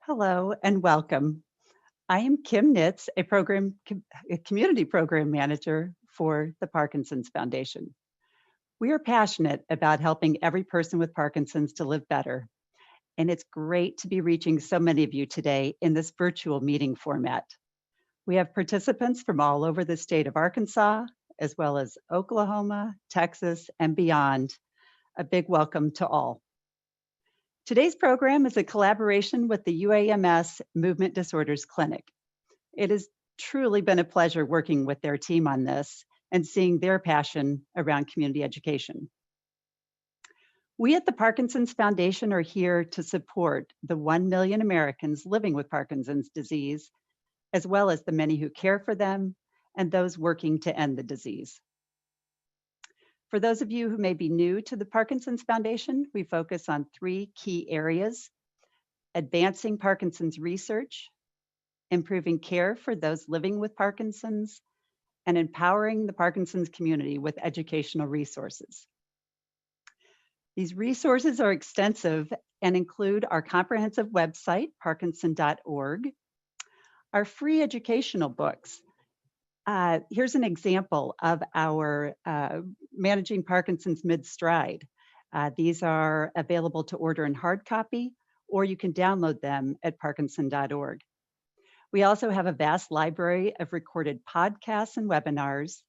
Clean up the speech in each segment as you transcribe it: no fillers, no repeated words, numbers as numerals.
Hello and welcome. I am Kim Nitz, a community program manager for the Parkinson's Foundation. We are passionate about helping every person with Parkinson's to live better, and it's great to be reaching so many of you today in this virtual meeting format. We have participants from all over the state of Arkansas, as well as Oklahoma, Texas, and beyond. A big welcome to all. Today's program is a collaboration with the UAMS Movement Disorders Clinic. It has truly been a pleasure working with their team on this and seeing their passion around community education. We at the Parkinson's Foundation are here to support the 1 million Americans living with Parkinson's disease, as well as the many who care for them and those working to end the disease. For those of you who may be new to the Parkinson's Foundation, we focus on 3 key areas: advancing Parkinson's research, improving care for those living with Parkinson's, and empowering the Parkinson's community with educational resources. These resources are extensive and include our comprehensive website, parkinson.org, our free educational books. Here's an example of our Managing Parkinson's Mid-Stride. These are available to order in hard copy, or you can download them at parkinson.org. We also have a vast library of recorded podcasts and webinars,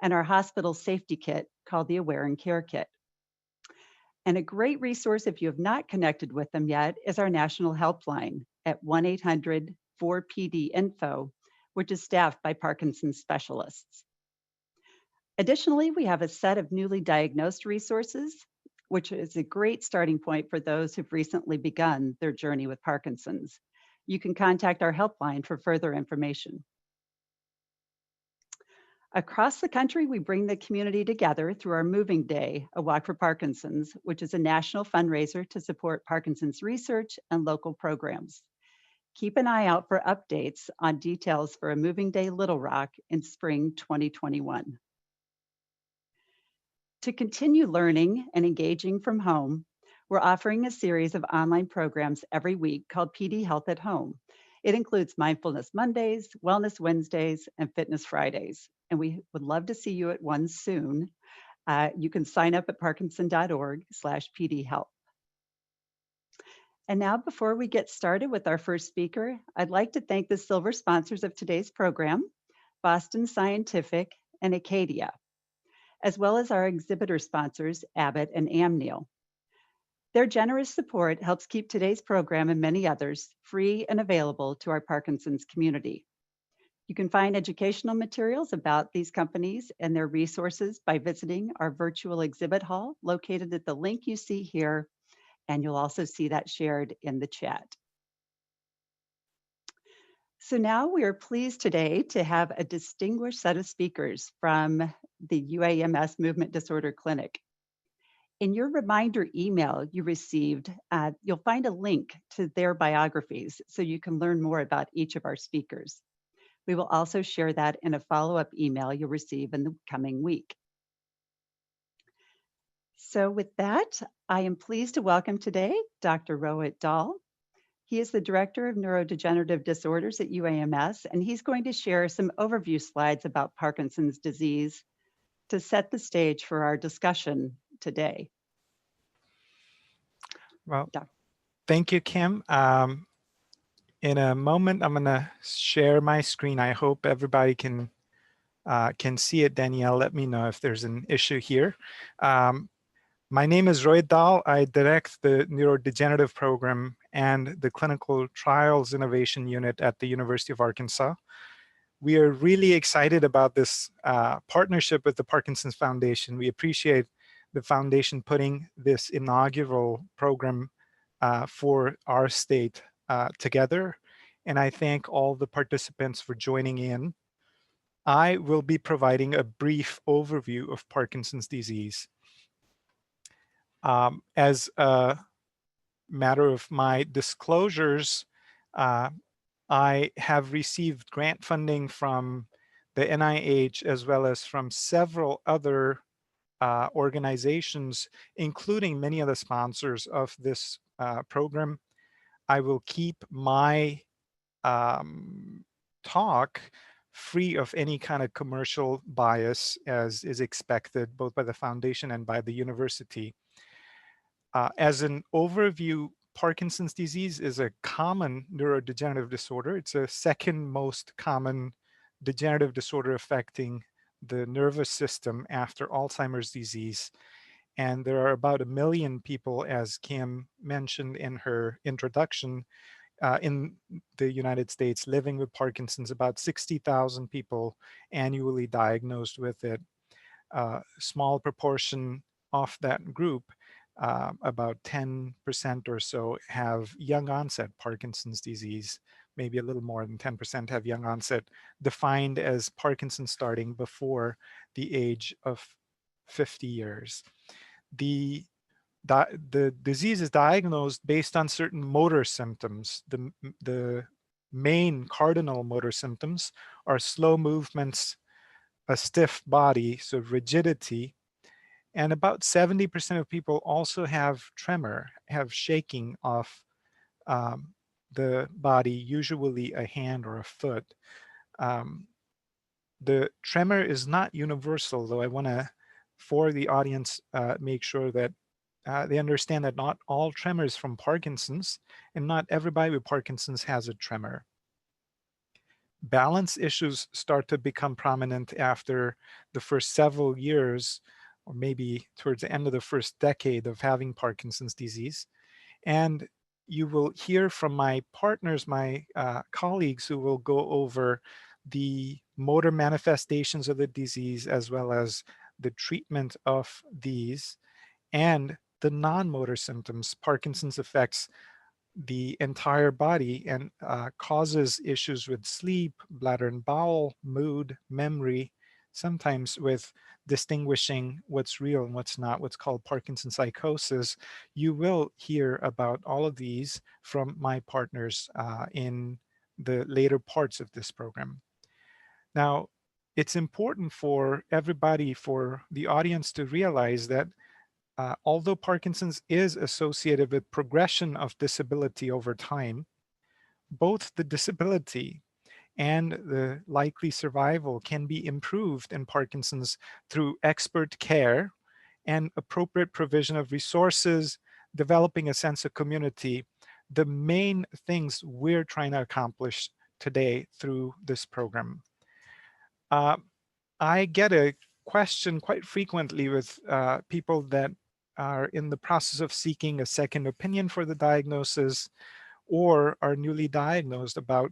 and our hospital safety kit called the Aware and Care Kit. And a great resource, if you have not connected with them yet, is our national helpline at 1-800-4PD-INFO, which is staffed by Parkinson's specialists. Additionally, we have a set of newly diagnosed resources, which is a great starting point for those who've recently begun their journey with Parkinson's. You can contact our helpline for further information. Across the country, we bring the community together through our Moving Day, A Walk for Parkinson's, which is a national fundraiser to support Parkinson's research and local programs. Keep an eye out for updates on details for a Moving Day Little Rock in spring 2021. To continue learning and engaging from home, we're offering a series of online programs every week called PD Health at Home. It includes Mindfulness Mondays, Wellness Wednesdays, and Fitness Fridays. And we would love to see you at one soon. You can sign up at parkinson.org/pdhealth. And now, before we get started with our first speaker, I'd like to thank the silver sponsors of today's program, Boston Scientific and Acadia, as well as our exhibitor sponsors, Abbott and Amneal. Their generous support helps keep today's program and many others free and available to our Parkinson's community. You can find educational materials about these companies and their resources by visiting our virtual exhibit hall located at the link you see here, and you'll also see that shared in the chat. So now we are pleased today to have a distinguished set of speakers from the UAMS Movement Disorder Clinic. In your reminder email you received, you'll find a link to their biographies so you can learn more about each of our speakers. We will also share that in a follow-up email you'll receive in the coming week. So with that, I am pleased to welcome today Dr. Rohit Dhall. He is the Director of Neurodegenerative Disorders at UAMS, and he's going to share some overview slides about Parkinson's disease to set the stage for our discussion today. Well, thank you, Kim. In a moment, I'm going to share my screen. I hope everybody can see it. Danielle, let me know if there's an issue here. My name is Rohit Dhall. I direct the Neurodegenerative Program and the Clinical Trials Innovation Unit at the University of Arkansas. We are really excited about this partnership with the Parkinson's Foundation. We appreciate the foundation putting this inaugural program for our state together, and I thank all the participants for joining in. I will be providing a brief overview of Parkinson's disease. As a matter of my disclosures, I have received grant funding from the NIH as well as from several other organizations, including many of the sponsors of this program. I will keep my talk free of any kind of commercial bias, as is expected both by the foundation and by the university. As an overview, Parkinson's disease is a common neurodegenerative disorder. It's a second most common degenerative disorder affecting the nervous system after Alzheimer's disease. And there are about 1 million people, as Kim mentioned in her introduction, in the United States living with Parkinson's, about 60,000 people annually diagnosed with it. Small proportion of that group, about 10% or so, have young onset Parkinson's disease. Maybe a little more than 10% have young onset, defined as Parkinson's starting before the age of 50 years. The disease is diagnosed based on certain motor symptoms. The main cardinal motor symptoms are slow movements, a stiff body, so rigidity, and about 70% of people also have tremor, have shaking of the body, usually a hand or a foot. The tremor is not universal, though I want to, for the audience, make sure that they understand that not all tremors from Parkinson's, and not everybody with Parkinson's has a tremor. Balance issues start to become prominent after the first several years, or maybe towards the end of the first decade of having Parkinson's disease. And you will hear from my partners, my colleagues, who will go over the motor manifestations of the disease, as well as the treatment of these, and the non-motor symptoms. Parkinson's affects the entire body and causes issues with sleep, bladder and bowel, mood, memory, sometimes with distinguishing what's real and what's not, what's called Parkinson's psychosis. You will hear about all of these from my partners in the later parts of this program. Now, it's important for everybody, for the audience, to realize that although Parkinson's is associated with progression of disability over time, both the disability and the likely survival can be improved in Parkinson's through expert care and appropriate provision of resources, developing a sense of community, the main things we're trying to accomplish today through this program. I get a question quite frequently with people that are in the process of seeking a second opinion for the diagnosis, or are newly diagnosed, about,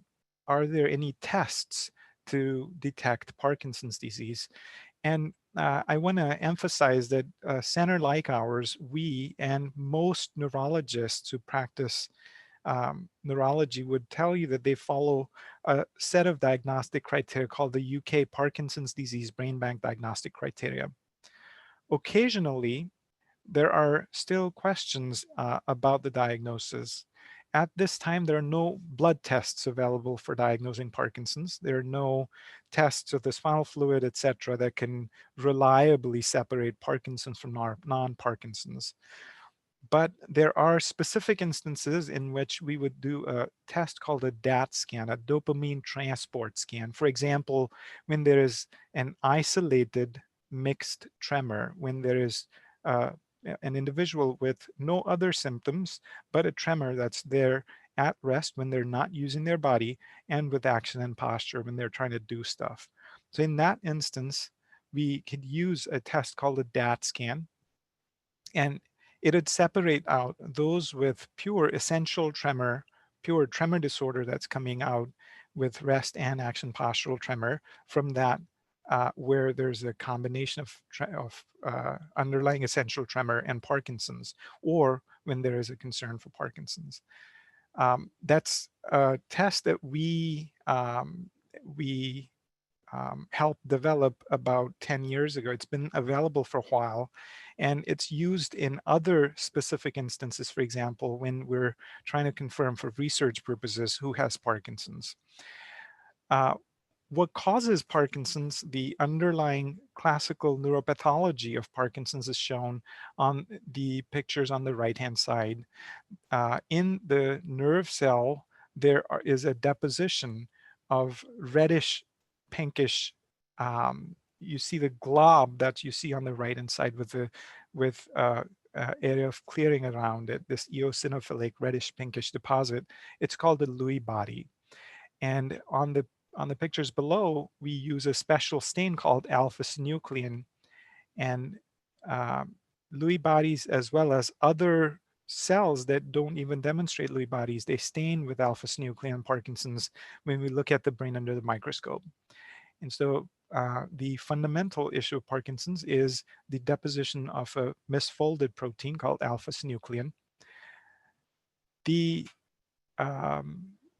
are there any tests to detect Parkinson's disease? And I want to emphasize that a center like ours, we and most neurologists who practice neurology would tell you that they follow a set of diagnostic criteria called the UK Parkinson's Disease Brain Bank Diagnostic Criteria. Occasionally, there are still questions about the diagnosis. At this time, there are no blood tests available for diagnosing Parkinson's. There are no tests of the spinal fluid, etc., that can reliably separate Parkinson's from non-Parkinson's. But there are specific instances in which we would do a test called a DAT scan, a dopamine transport scan. For example, when there is an isolated mixed tremor, when there is an individual with no other symptoms, but a tremor that's there at rest when they're not using their body, and with action and posture when they're trying to do stuff. So in that instance, we could use a test called a DAT scan, and it would separate out those with pure essential tremor, pure tremor disorder that's coming out with rest and action postural tremor, from that where there's a combination of underlying essential tremor and Parkinson's, or when there is a concern for Parkinson's. That's a test that we helped develop about 10 years ago. It's been available for a while, and it's used in other specific instances. For example, when we're trying to confirm for research purposes who has Parkinson's. what causes Parkinson's, the underlying classical neuropathology of Parkinson's is shown on the pictures on the right-hand side. In the nerve cell, is a deposition of reddish, pinkish. You see the glob that you see on the right-hand side with area of clearing around it, this eosinophilic reddish pinkish deposit. It's called the Lewy body. And on the pictures below, we use a special stain called alpha-synuclein, and Lewy bodies, as well as other cells that don't even demonstrate Lewy bodies, they stain with alpha-synuclein in Parkinson's when we look at the brain under the microscope. And so the fundamental issue of Parkinson's is the deposition of a misfolded protein called alpha-synuclein. The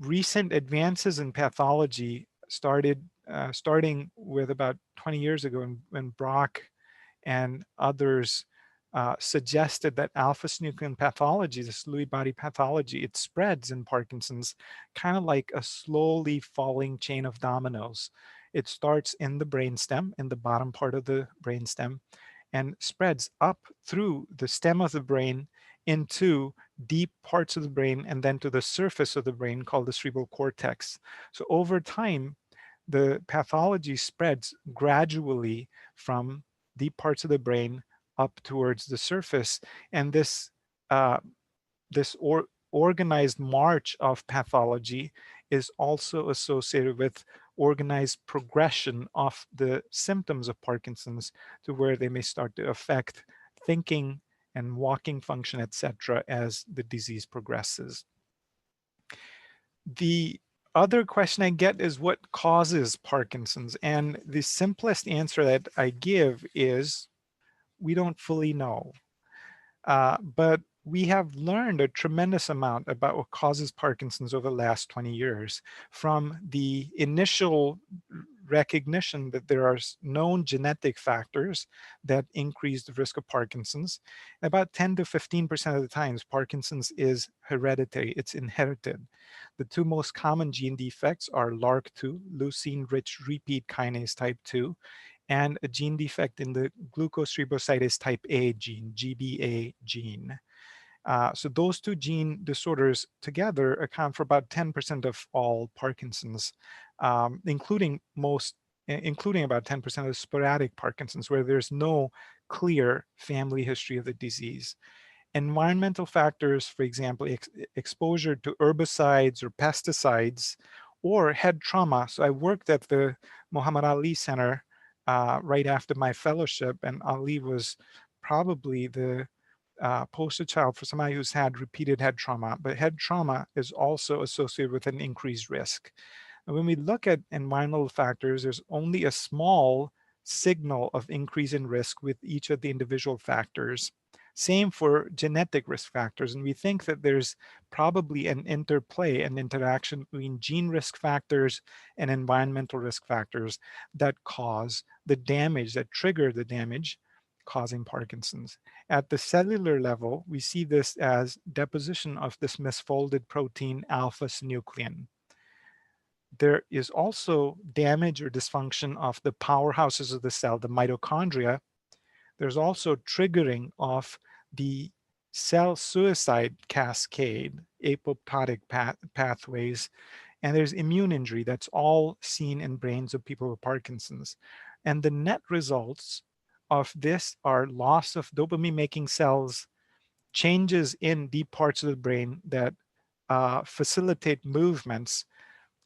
recent advances in pathology starting with about 20 years ago when Brock and others suggested that alpha-synuclein pathology, this Lewy body pathology, it spreads in Parkinson's kind of like a slowly falling chain of dominoes. It starts in the brainstem, in the bottom part of the brainstem, and spreads up through the stem of the brain into deep parts of the brain and then to the surface of the brain called the cerebral cortex. So over time, the pathology spreads gradually from deep parts of the brain up towards the surface. And this organized march of pathology is also associated with organized progression of the symptoms of Parkinson's to where they may start to affect thinking and walking function, etc., as the disease progresses. The other question I get is what causes Parkinson's? And the simplest answer that I give is we don't fully know. But we have learned a tremendous amount about what causes Parkinson's over the last 20 years, from the initial recognition that there are known genetic factors that increase the risk of Parkinson's. About 10 to 15% of the times, Parkinson's is hereditary, it's inherited. The two most common gene defects are LRRK2, leucine-rich repeat kinase type 2, and a gene defect in the glucocerebrosidase type A gene, GBA gene. So those two gene disorders together account for about 10% of all Parkinson's, including about 10% of sporadic Parkinson's, where there's no clear family history of the disease. Environmental factors, for example, exposure to herbicides or pesticides, or head trauma. So I worked at the Muhammad Ali Center right after my fellowship, and Ali was probably the poster child for somebody who's had repeated head trauma, but head trauma is also associated with an increased risk. And when we look at environmental factors, there's only a small signal of increase in risk with each of the individual factors. Same for genetic risk factors. And we think that there's probably an interplay, an interaction between gene risk factors and environmental risk factors that cause the damage, that trigger the damage causing Parkinson's. At the cellular level, we see this as deposition of this misfolded protein alpha-synuclein. There is also damage or dysfunction of the powerhouses of the cell, the mitochondria. There's also triggering of the cell suicide cascade, apoptotic pathways, and there's immune injury. That's all seen in brains of people with Parkinson's. And the net results of this are loss of dopamine-making cells, changes in deep parts of the brain that facilitate movements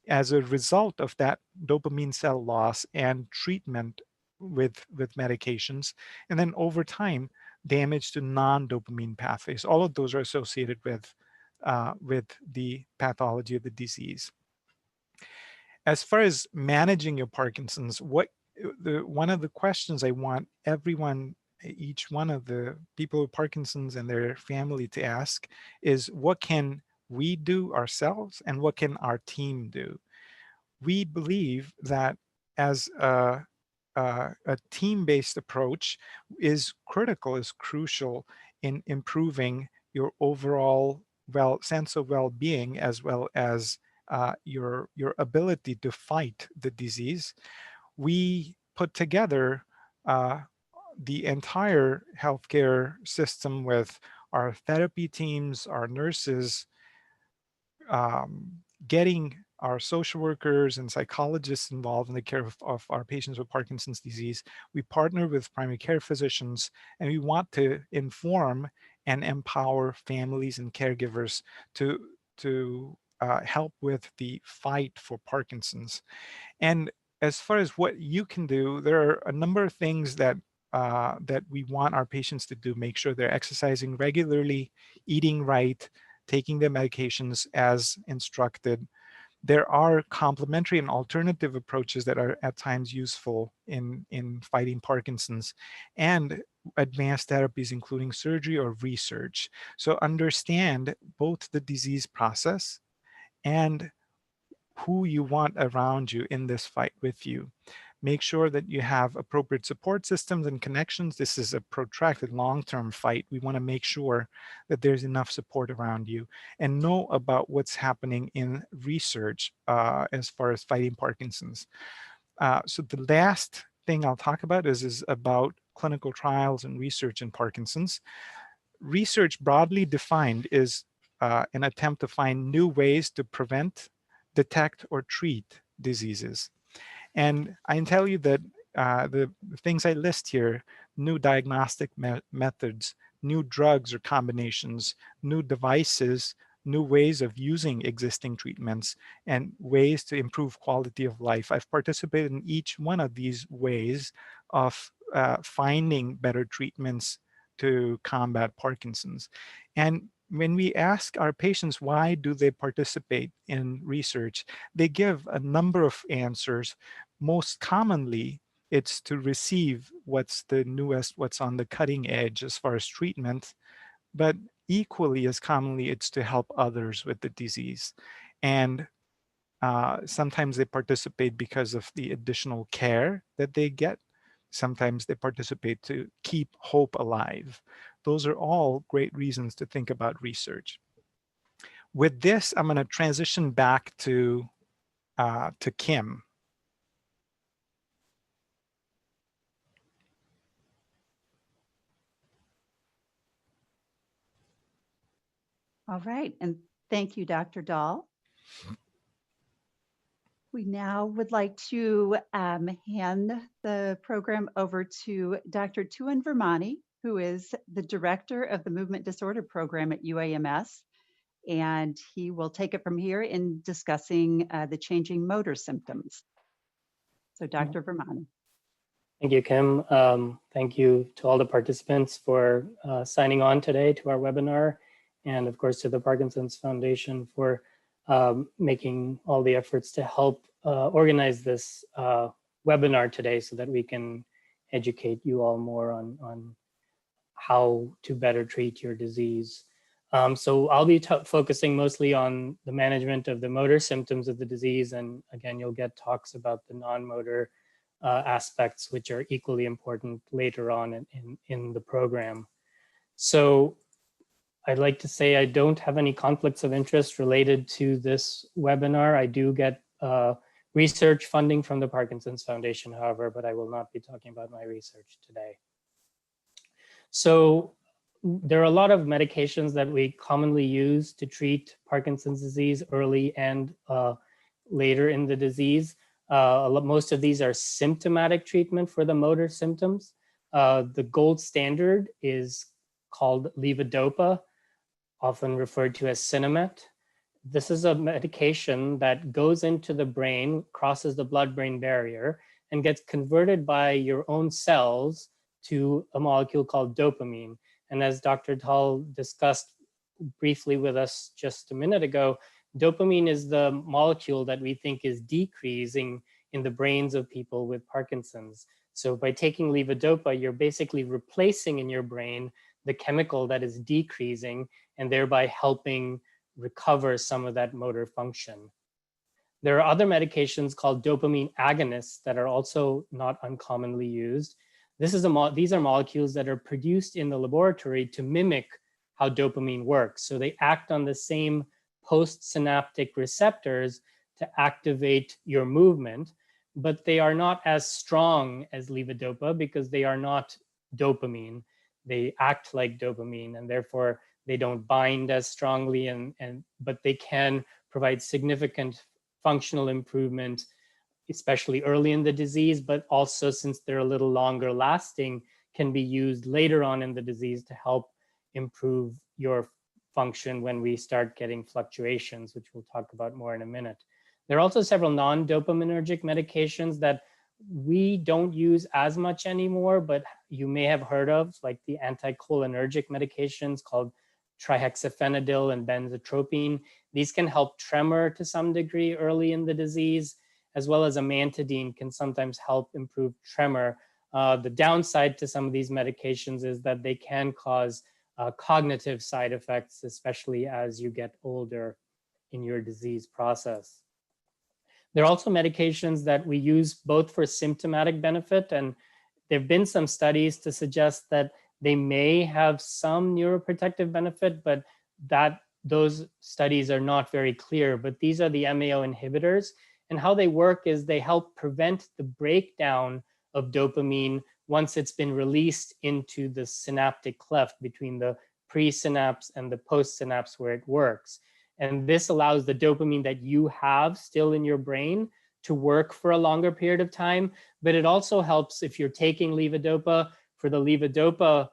as a result of that dopamine cell loss and treatment with medications. And then over time, damage to non-dopamine pathways. All of those are associated with the pathology of the disease. As far as managing your Parkinson's, one of the questions I want everyone, each one of the people with Parkinson's and their family to ask is, what can we do ourselves and what can our team do? We believe that as a team-based approach is critical, is crucial in improving your overall sense of well-being, as well as your ability to fight the disease, we put together the entire healthcare system with our therapy teams, our nurses, getting our social workers and psychologists involved in the care of our patients with Parkinson's disease. We partner with primary care physicians, and we want to inform and empower families and caregivers to help with the fight for Parkinson's. And as far as what you can do, there are a number of things that that we want our patients to do. Make sure they're exercising regularly, eating right, taking their medications as instructed. There are complementary and alternative approaches that are at times useful in fighting Parkinson's, and advanced therapies, including surgery or research. So understand both the disease process and who you want around you in this fight with you. Make sure that you have appropriate support systems and connections. This is a protracted long-term fight. We want to make sure that there's enough support around you, and know about what's happening in research as far as fighting Parkinson's. So the last thing I'll talk about is about clinical trials and research in Parkinson's. Research, broadly defined, is an attempt to find new ways to prevent, detect, or treat diseases. And I can tell you that the things I list here, new diagnostic methods, new drugs or combinations, new devices, new ways of using existing treatments, and ways to improve quality of life. I've participated in each one of these ways of finding better treatments to combat Parkinson's. And when we ask our patients why do they participate in research, they give a number of answers. Most commonly, it's to receive what's the newest, what's on the cutting edge as far as treatment, but equally as commonly, it's to help others with the disease. And sometimes they participate because of the additional care that they get. Sometimes they participate to keep hope alive. Those are all great reasons to think about research. With this, I'm going to transition back to Kim. All right, and thank you, Dr. Dhall. We now would like to hand the program over to Dr. Tuhin Virmani, who is the director of the Movement Disorder Program at UAMS. And he will take it from here in discussing the changing motor symptoms. So Dr. Virmani. Thank you, Kim. Thank you to all the participants for signing on today to our webinar, and of course to the Parkinson's Foundation for making all the efforts to help organize this webinar today so that we can educate you all more on how to better treat your disease. So I'll be focusing mostly on the management of the motor symptoms of the disease, and again, you'll get talks about the non-motor aspects, which are equally important later on in the program. So I'd like to say I don't have any conflicts of interest related to this webinar. I do get research funding from the Parkinson's Foundation, however, but I will not be talking about my research today. So there are a lot of medications that we commonly use to treat Parkinson's disease early and later in the disease. Most of these are symptomatic treatment for the motor symptoms. The gold standard is called levodopa, often referred to as Sinemet. This is a medication that goes into the brain, crosses the blood-brain barrier, and gets converted by your own cells to a molecule called dopamine. And as Dr. Dhall discussed briefly with us just a minute ago, dopamine is the molecule that we think is decreasing in the brains of people with Parkinson's. So by taking levodopa, you're basically replacing in your brain the chemical that is decreasing and thereby helping recover some of that motor function. There are other medications called dopamine agonists that are also not uncommonly used. These are molecules that are produced in the laboratory to mimic how dopamine works. So they act on the same postsynaptic receptors to activate your movement, but they are not as strong as levodopa because they are not dopamine. They act like dopamine, and therefore they don't bind as strongly, but they can provide significant functional improvement, especially early in the disease, but also, since they're a little longer lasting, can be used later on in the disease to help improve your function when we start getting fluctuations, which we'll talk about more in a minute. There are also several non-dopaminergic medications that we don't use as much anymore, but you may have heard of, like the anticholinergic medications called trihexyphenidyl and benzotropine. These can help tremor to some degree early in the disease, as well as amantadine can sometimes help improve tremor. The downside to some of these medications is that they can cause cognitive side effects, especially as you get older in your disease process. There are also medications that we use both for symptomatic benefit, and there have been some studies to suggest that they may have some neuroprotective benefit, but those studies are not very clear. But these are the MAO inhibitors, and how they work is they help prevent the breakdown of dopamine once it's been released into the synaptic cleft between the presynapse and the postsynapse where it works. And this allows the dopamine that you have still in your brain to work for a longer period of time. But it also helps if you're taking levodopa, for the levodopa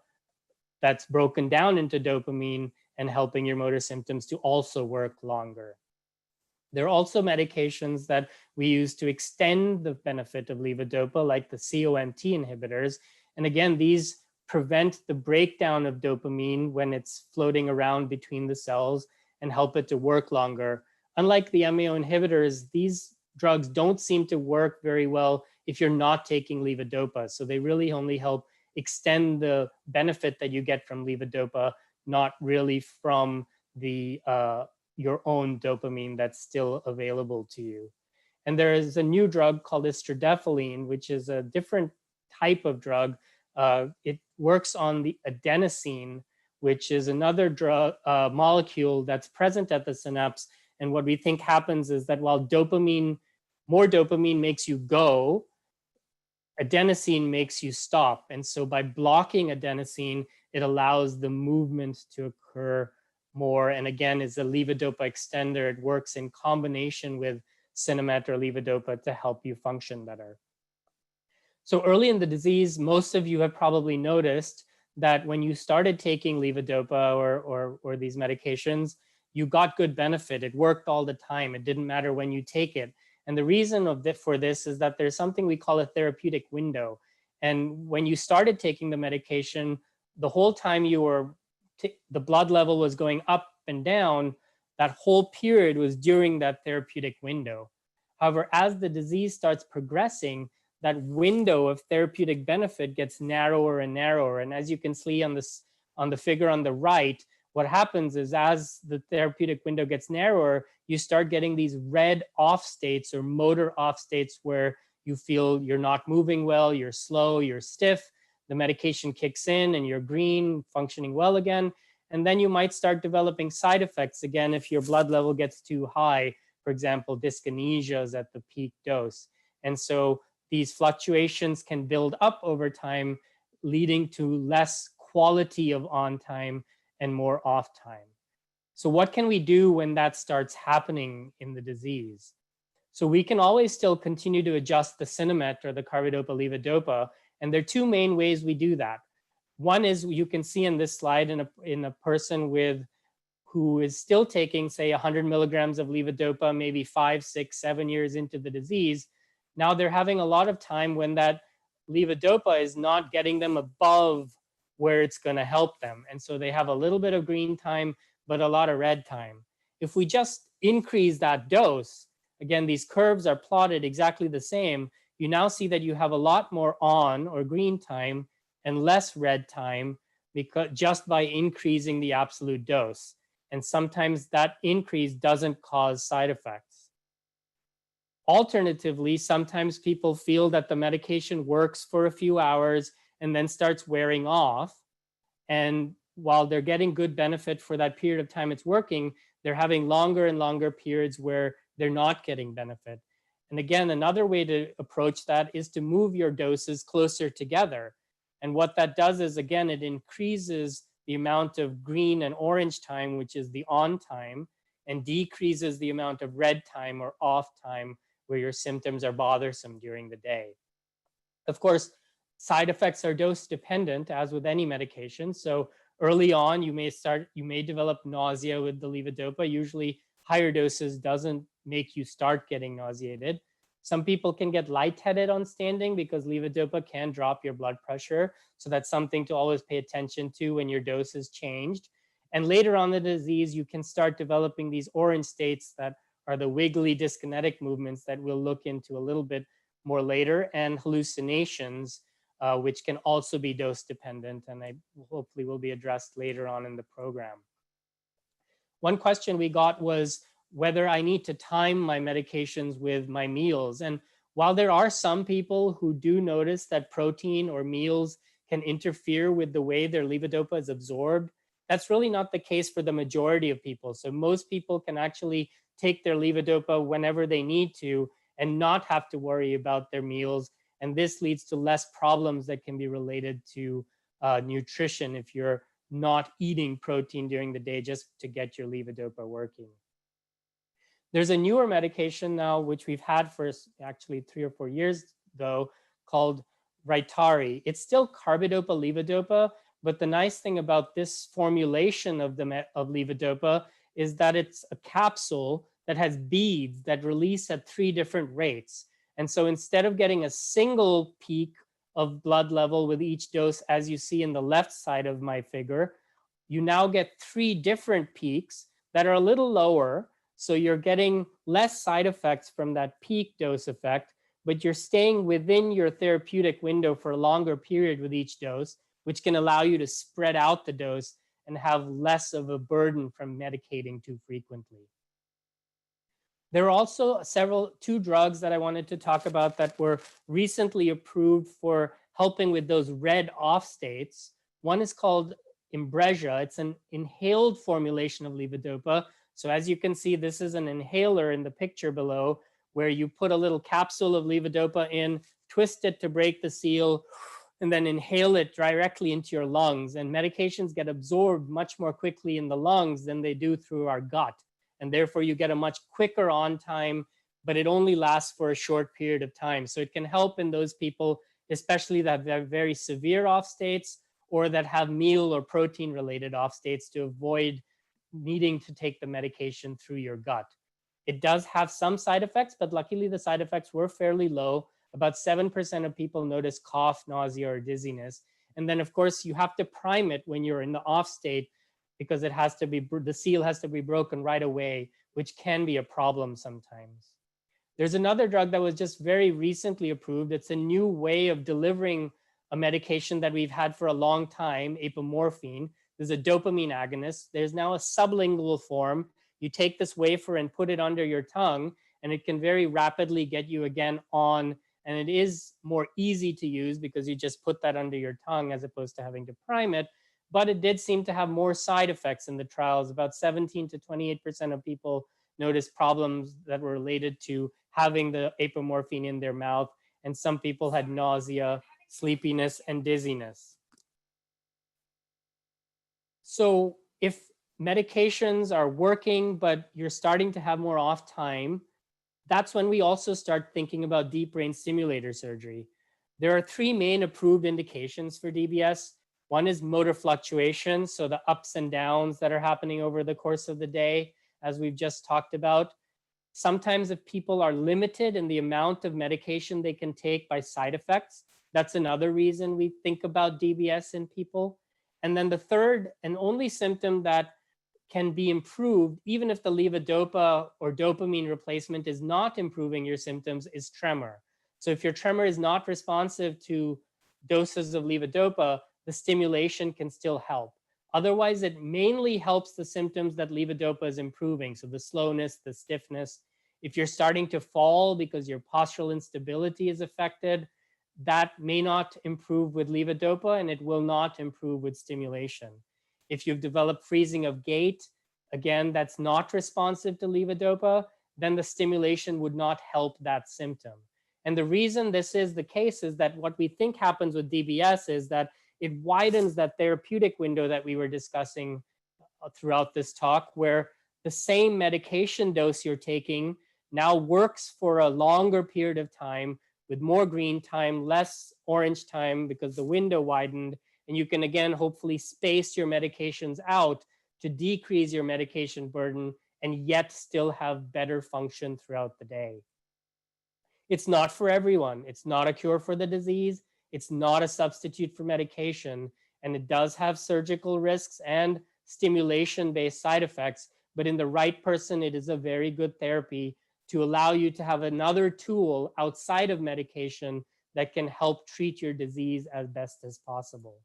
that's broken down into dopamine and helping your motor symptoms to also work longer. There are also medications that we use to extend the benefit of levodopa, like the COMT inhibitors. And again, these prevent the breakdown of dopamine when it's floating around between the cells and help it to work longer. Unlike the MAO inhibitors, these drugs don't seem to work very well if you're not taking levodopa. So they really only help extend the benefit that you get from levodopa, not really from the your own dopamine that's still available to you. And there is a new drug called istradefylline, which is a different type of drug. It works on the adenosine, which is another drug molecule that's present at the synapse. And what we think happens is that while more dopamine makes you go, adenosine makes you stop. And so by blocking adenosine, it allows the movement to occur more. And again, is a levodopa extender. It works in combination with Sinemet or levodopa to help you function better. So early in the disease, most of you have probably noticed that when you started taking levodopa or these medications, you got good benefit. It worked all the time. It didn't matter when you take it. And the reason for this is that there's something we call a therapeutic window. And when you started taking the medication, the whole time you were the blood level was going up and down, that whole period was during that therapeutic window. However, as the disease starts progressing, that window of therapeutic benefit gets narrower and narrower. And as you can see on the figure on the right, what happens is as the therapeutic window gets narrower, you start getting these red off states or motor off states where you feel you're not moving well, you're slow, you're stiff. The medication kicks in and you're green, functioning well again. And then you might start developing side effects again if your blood level gets too high, for example, dyskinesias at the peak dose. And so these fluctuations can build up over time, leading to less quality of on time and more off time. So what can we do when that starts happening in the disease? So we can always still continue to adjust the Sinemet or the carbidopa levodopa. And there are two main ways we do that. One is you can see in this slide in a person who is still taking, say, 100 milligrams of levodopa, maybe 5, 6, 7 years into the disease. Now they're having a lot of time when that levodopa is not getting them above where it's going to help them. And so they have a little bit of green time, but a lot of red time. If we just increase that dose, again, these curves are plotted exactly the same. You now see that you have a lot more on or green time and less red time because just by increasing the absolute dose. And sometimes that increase doesn't cause side effects. Alternatively, sometimes people feel that the medication works for a few hours and then starts wearing off. And while they're getting good benefit for that period of time it's working, they're having longer and longer periods where they're not getting benefit. And again, another way to approach that is to move your doses closer together. And what that does is, again, it increases the amount of green and orange time, which is the on time, and decreases the amount of red time or off time where your symptoms are bothersome during the day. Of course, side effects are dose dependent, as with any medication. So early on, you may develop nausea with the levodopa. Usually higher doses doesn't make you start getting nauseated. Some people can get lightheaded on standing because levodopa can drop your blood pressure. So that's something to always pay attention to when your dose is changed. And later on in the disease, you can start developing these orange states that are the wiggly dyskinetic movements that we'll look into a little bit more later, and hallucinations, which can also be dose dependent, and I hopefully will be addressed later on in the program. One question we got was whether I need to time my medications with my meals. And while there are some people who do notice that protein or meals can interfere with the way their levodopa is absorbed, that's really not the case for the majority of people. So most people can actually take their levodopa whenever they need to and not have to worry about their meals. And this leads to less problems that can be related to nutrition if you're not eating protein during the day just to get your levodopa working. There's a newer medication now, which we've had for actually 3 or 4 years though, called Rytary. It's still carbidopa levodopa, but the nice thing about this formulation of levodopa is that it's a capsule that has beads that release at 3 different rates. And so instead of getting a single peak of blood level with each dose, as you see in the left side of my figure, you now get 3 different peaks that are a little lower. So you're getting less side effects from that peak dose effect, but you're staying within your therapeutic window for a longer period with each dose, which can allow you to spread out the dose and have less of a burden from medicating too frequently. There are also 2 drugs that I wanted to talk about that were recently approved for helping with those red off states. One is called Inbrezza. It's an inhaled formulation of levodopa. So as you can see, this is an inhaler in the picture below, where you put a little capsule of levodopa in, twist it to break the seal, and then inhale it directly into your lungs. And medications get absorbed much more quickly in the lungs than they do through our gut. And therefore you get a much quicker on time, but it only lasts for a short period of time. So it can help in those people, especially that have very severe off states or that have meal or protein related off states, to avoid needing to take the medication through your gut. It does have some side effects, but luckily the side effects were fairly low. About 7% of people notice cough, nausea, or dizziness. And then of course you have to prime it when you're in the off state, because it has to be, the seal has to be broken right away, which can be a problem sometimes. There's another drug that was just very recently approved. It's a new way of delivering a medication that we've had for a long time, apomorphine. There's a dopamine agonist. There's now a sublingual form. You take this wafer and put it under your tongue, and it can very rapidly get you again on. And it is more easy to use because you just put that under your tongue as opposed to having to prime it. But it did seem to have more side effects in the trials. About 17 to 28% of people noticed problems that were related to having the apomorphine in their mouth. And some people had nausea, sleepiness, and dizziness. So if medications are working, but you're starting to have more off time, that's when we also start thinking about deep brain stimulator surgery. There are 3 main approved indications for DBS. One is motor fluctuations, so the ups and downs that are happening over the course of the day, as we've just talked about. Sometimes if people are limited in the amount of medication they can take by side effects, that's another reason we think about DBS in people. And then the third and only symptom that can be improved, even if the levodopa or dopamine replacement is not improving your symptoms, is tremor. So if your tremor is not responsive to doses of levodopa, the stimulation can still help. Otherwise, it mainly helps the symptoms that levodopa is improving. So the slowness, the stiffness. If you're starting to fall because your postural instability is affected, that may not improve with levodopa, and it will not improve with stimulation. If you've developed freezing of gait, again, that's not responsive to levodopa, then the stimulation would not help that symptom. And the reason this is the case is that what we think happens with DBS is that it widens that therapeutic window that we were discussing throughout this talk, where the same medication dose you're taking now works for a longer period of time with more green time, less orange time because the window widened. And you can, again, hopefully space your medications out to decrease your medication burden and yet still have better function throughout the day. It's not for everyone. It's not a cure for the disease. It's not a substitute for medication. And it does have surgical risks and stimulation-based side effects. But in the right person, it is a very good therapy to allow you to have another tool outside of medication that can help treat your disease as best as possible.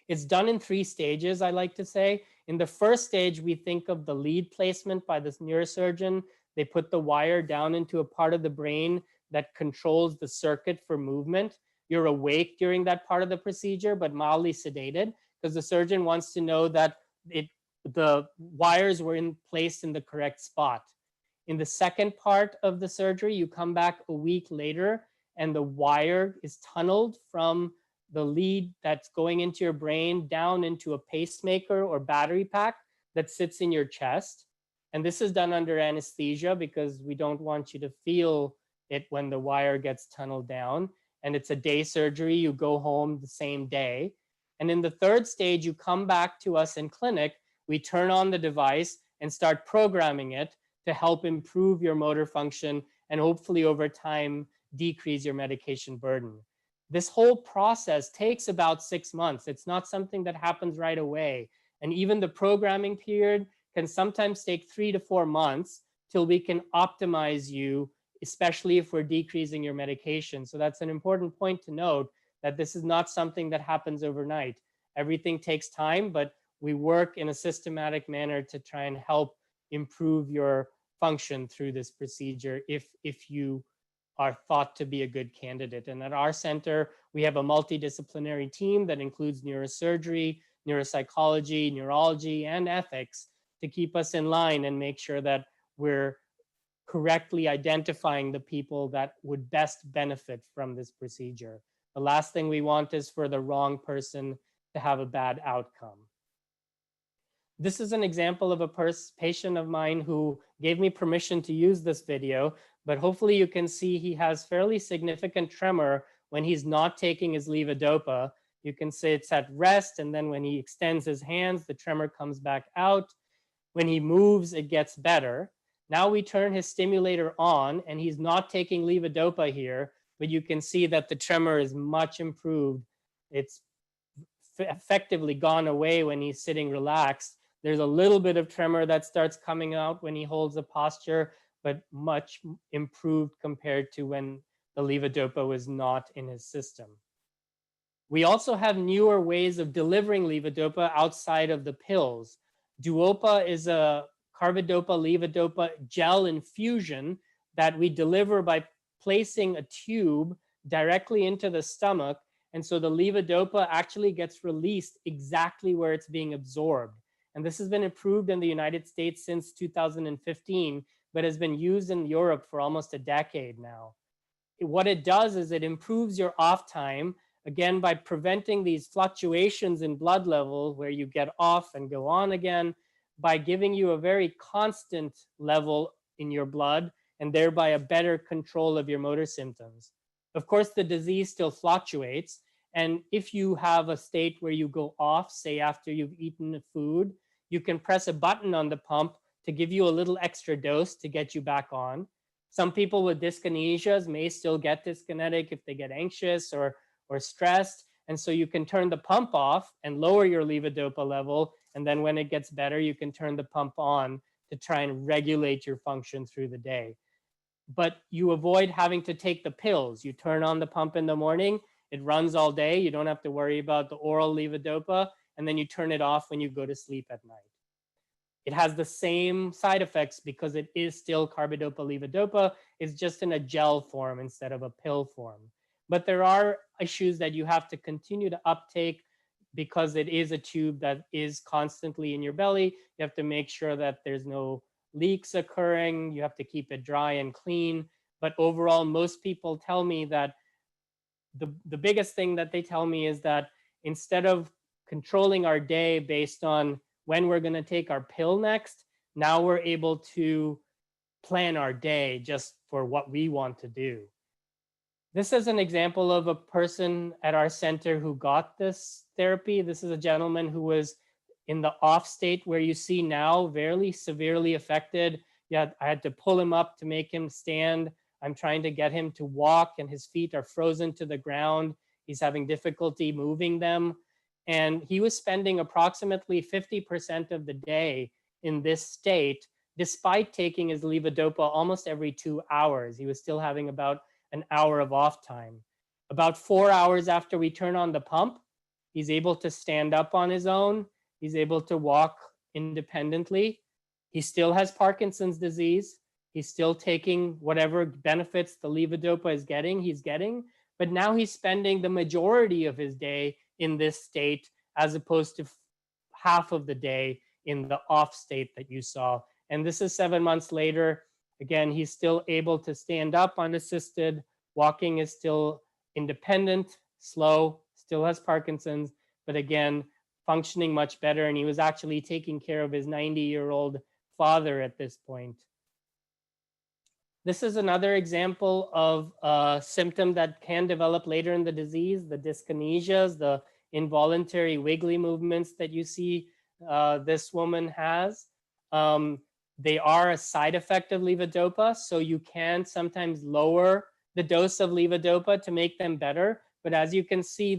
It's done in 3 stages, I like to say. In the first stage, we think of the lead placement by this neurosurgeon. They put the wire down into a part of the brain that controls the circuit for movement. You're awake during that part of the procedure, but mildly sedated, because the surgeon wants to know that the wires were placed in the correct spot. In the second part of the surgery, you come back a week later and the wire is tunneled from the lead that's going into your brain down into a pacemaker or battery pack that sits in your chest. And this is done under anesthesia because we don't want you to feel it when the wire gets tunneled down. And it's a day surgery. You go home the same day. And in the third stage, you come back to us in clinic. We turn on the device and start programming it to help improve your motor function and hopefully over time decrease your medication burden. This whole process takes about 6 months. It's not something that happens right away. And even the programming period can sometimes take 3 to 4 months till we can optimize you, especially if we're decreasing your medication. So that's an important point to note, that this is not something that happens overnight. Everything takes time, but we work in a systematic manner to try and help improve your function through this procedure if you are thought to be a good candidate. And at our center, we have a multidisciplinary team that includes neurosurgery, neuropsychology, neurology, and ethics to keep us in line and make sure that we're correctly identifying the people that would best benefit from this procedure. The last thing we want is for the wrong person to have a bad outcome. This is an example of a patient of mine who gave me permission to use this video, but hopefully you can see he has fairly significant tremor when he's not taking his levodopa. You can see it's at rest, and then when he extends his hands, the tremor comes back out. When he moves, it gets better. Now we turn his stimulator on, and he's not taking levodopa here, but you can see that the tremor is much improved. It's effectively gone away when he's sitting relaxed. There's a little bit of tremor that starts coming out when he holds a posture, but much improved compared to when the levodopa was not in his system. We also have newer ways of delivering levodopa outside of the pills. DUOPA is a carbidopa levodopa gel infusion that we deliver by placing a tube directly into the stomach. And so the levodopa actually gets released exactly where it's being absorbed. And this has been approved in the United States since 2015, but has been used in Europe for almost a decade now. What it does is it improves your off time, again, by preventing these fluctuations in blood level where you get off and go on again, by giving you a very constant level in your blood and thereby a better control of your motor symptoms. Of course, the disease still fluctuates. And if you have a state where you go off, say after you've eaten food, you can press a button on the pump to give you a little extra dose to get you back on. Some people with dyskinesias may still get dyskinetic if they get anxious or stressed. And so you can turn the pump off and lower your levodopa level. And then when it gets better, you can turn the pump on to try and regulate your function through the day. But you avoid having to take the pills. You turn on the pump in the morning, it runs all day. You don't have to worry about the oral levodopa, and then you turn it off when you go to sleep at night. It has the same side effects because it is still carbidopa levodopa. It's just in a gel form instead of a pill form. But there are issues that you have to continue to uptake because it is a tube that is constantly in your belly, you have to make sure that there's no leaks occurring. You have to keep it dry and clean. But overall, most people tell me that the biggest thing that they tell me is that instead of controlling our day based on when we're going to take our pill next, now we're able to plan our day just for what we want to do. This is an example of a person at our center who got this therapy. This is a gentleman who was in the off state where you see now very severely affected. Yeah, I had to pull him up to make him stand. I'm trying to get him to walk and his feet are frozen to the ground. He's having difficulty moving them. And he was spending approximately 50% of the day in this state, despite taking his levodopa almost every 2 hours. He was still having about an hour of off time. About 4 hours after we turn on the pump, he's able to stand up on his own. He's able to walk independently. He still has Parkinson's disease. He's still taking whatever benefits the levodopa is getting, he's getting. But now he's spending the majority of his day in this state, as opposed to half of the day in the off state that you saw. And this is 7 months later. Again, he's still able to stand up unassisted. Walking is still independent, slow, still has Parkinson's, but again, functioning much better. And he was actually taking care of his 90-year-old father at this point. This is another example of a symptom that can develop later in the disease, the dyskinesias, the involuntary wiggly movements that you see this woman has. They are a side effect of levodopa, so you can sometimes lower the dose of levodopa to make them better. But as you can see,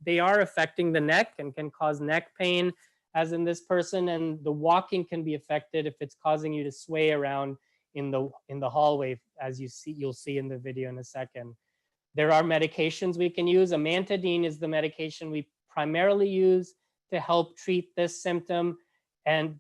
they are affecting the neck and can cause neck pain, as in this person, and the walking can be affected if it's causing you to sway around in the hallway, as you'll see in the video in a second. There are medications we can use. Amantadine is the medication we primarily use to help treat this symptom,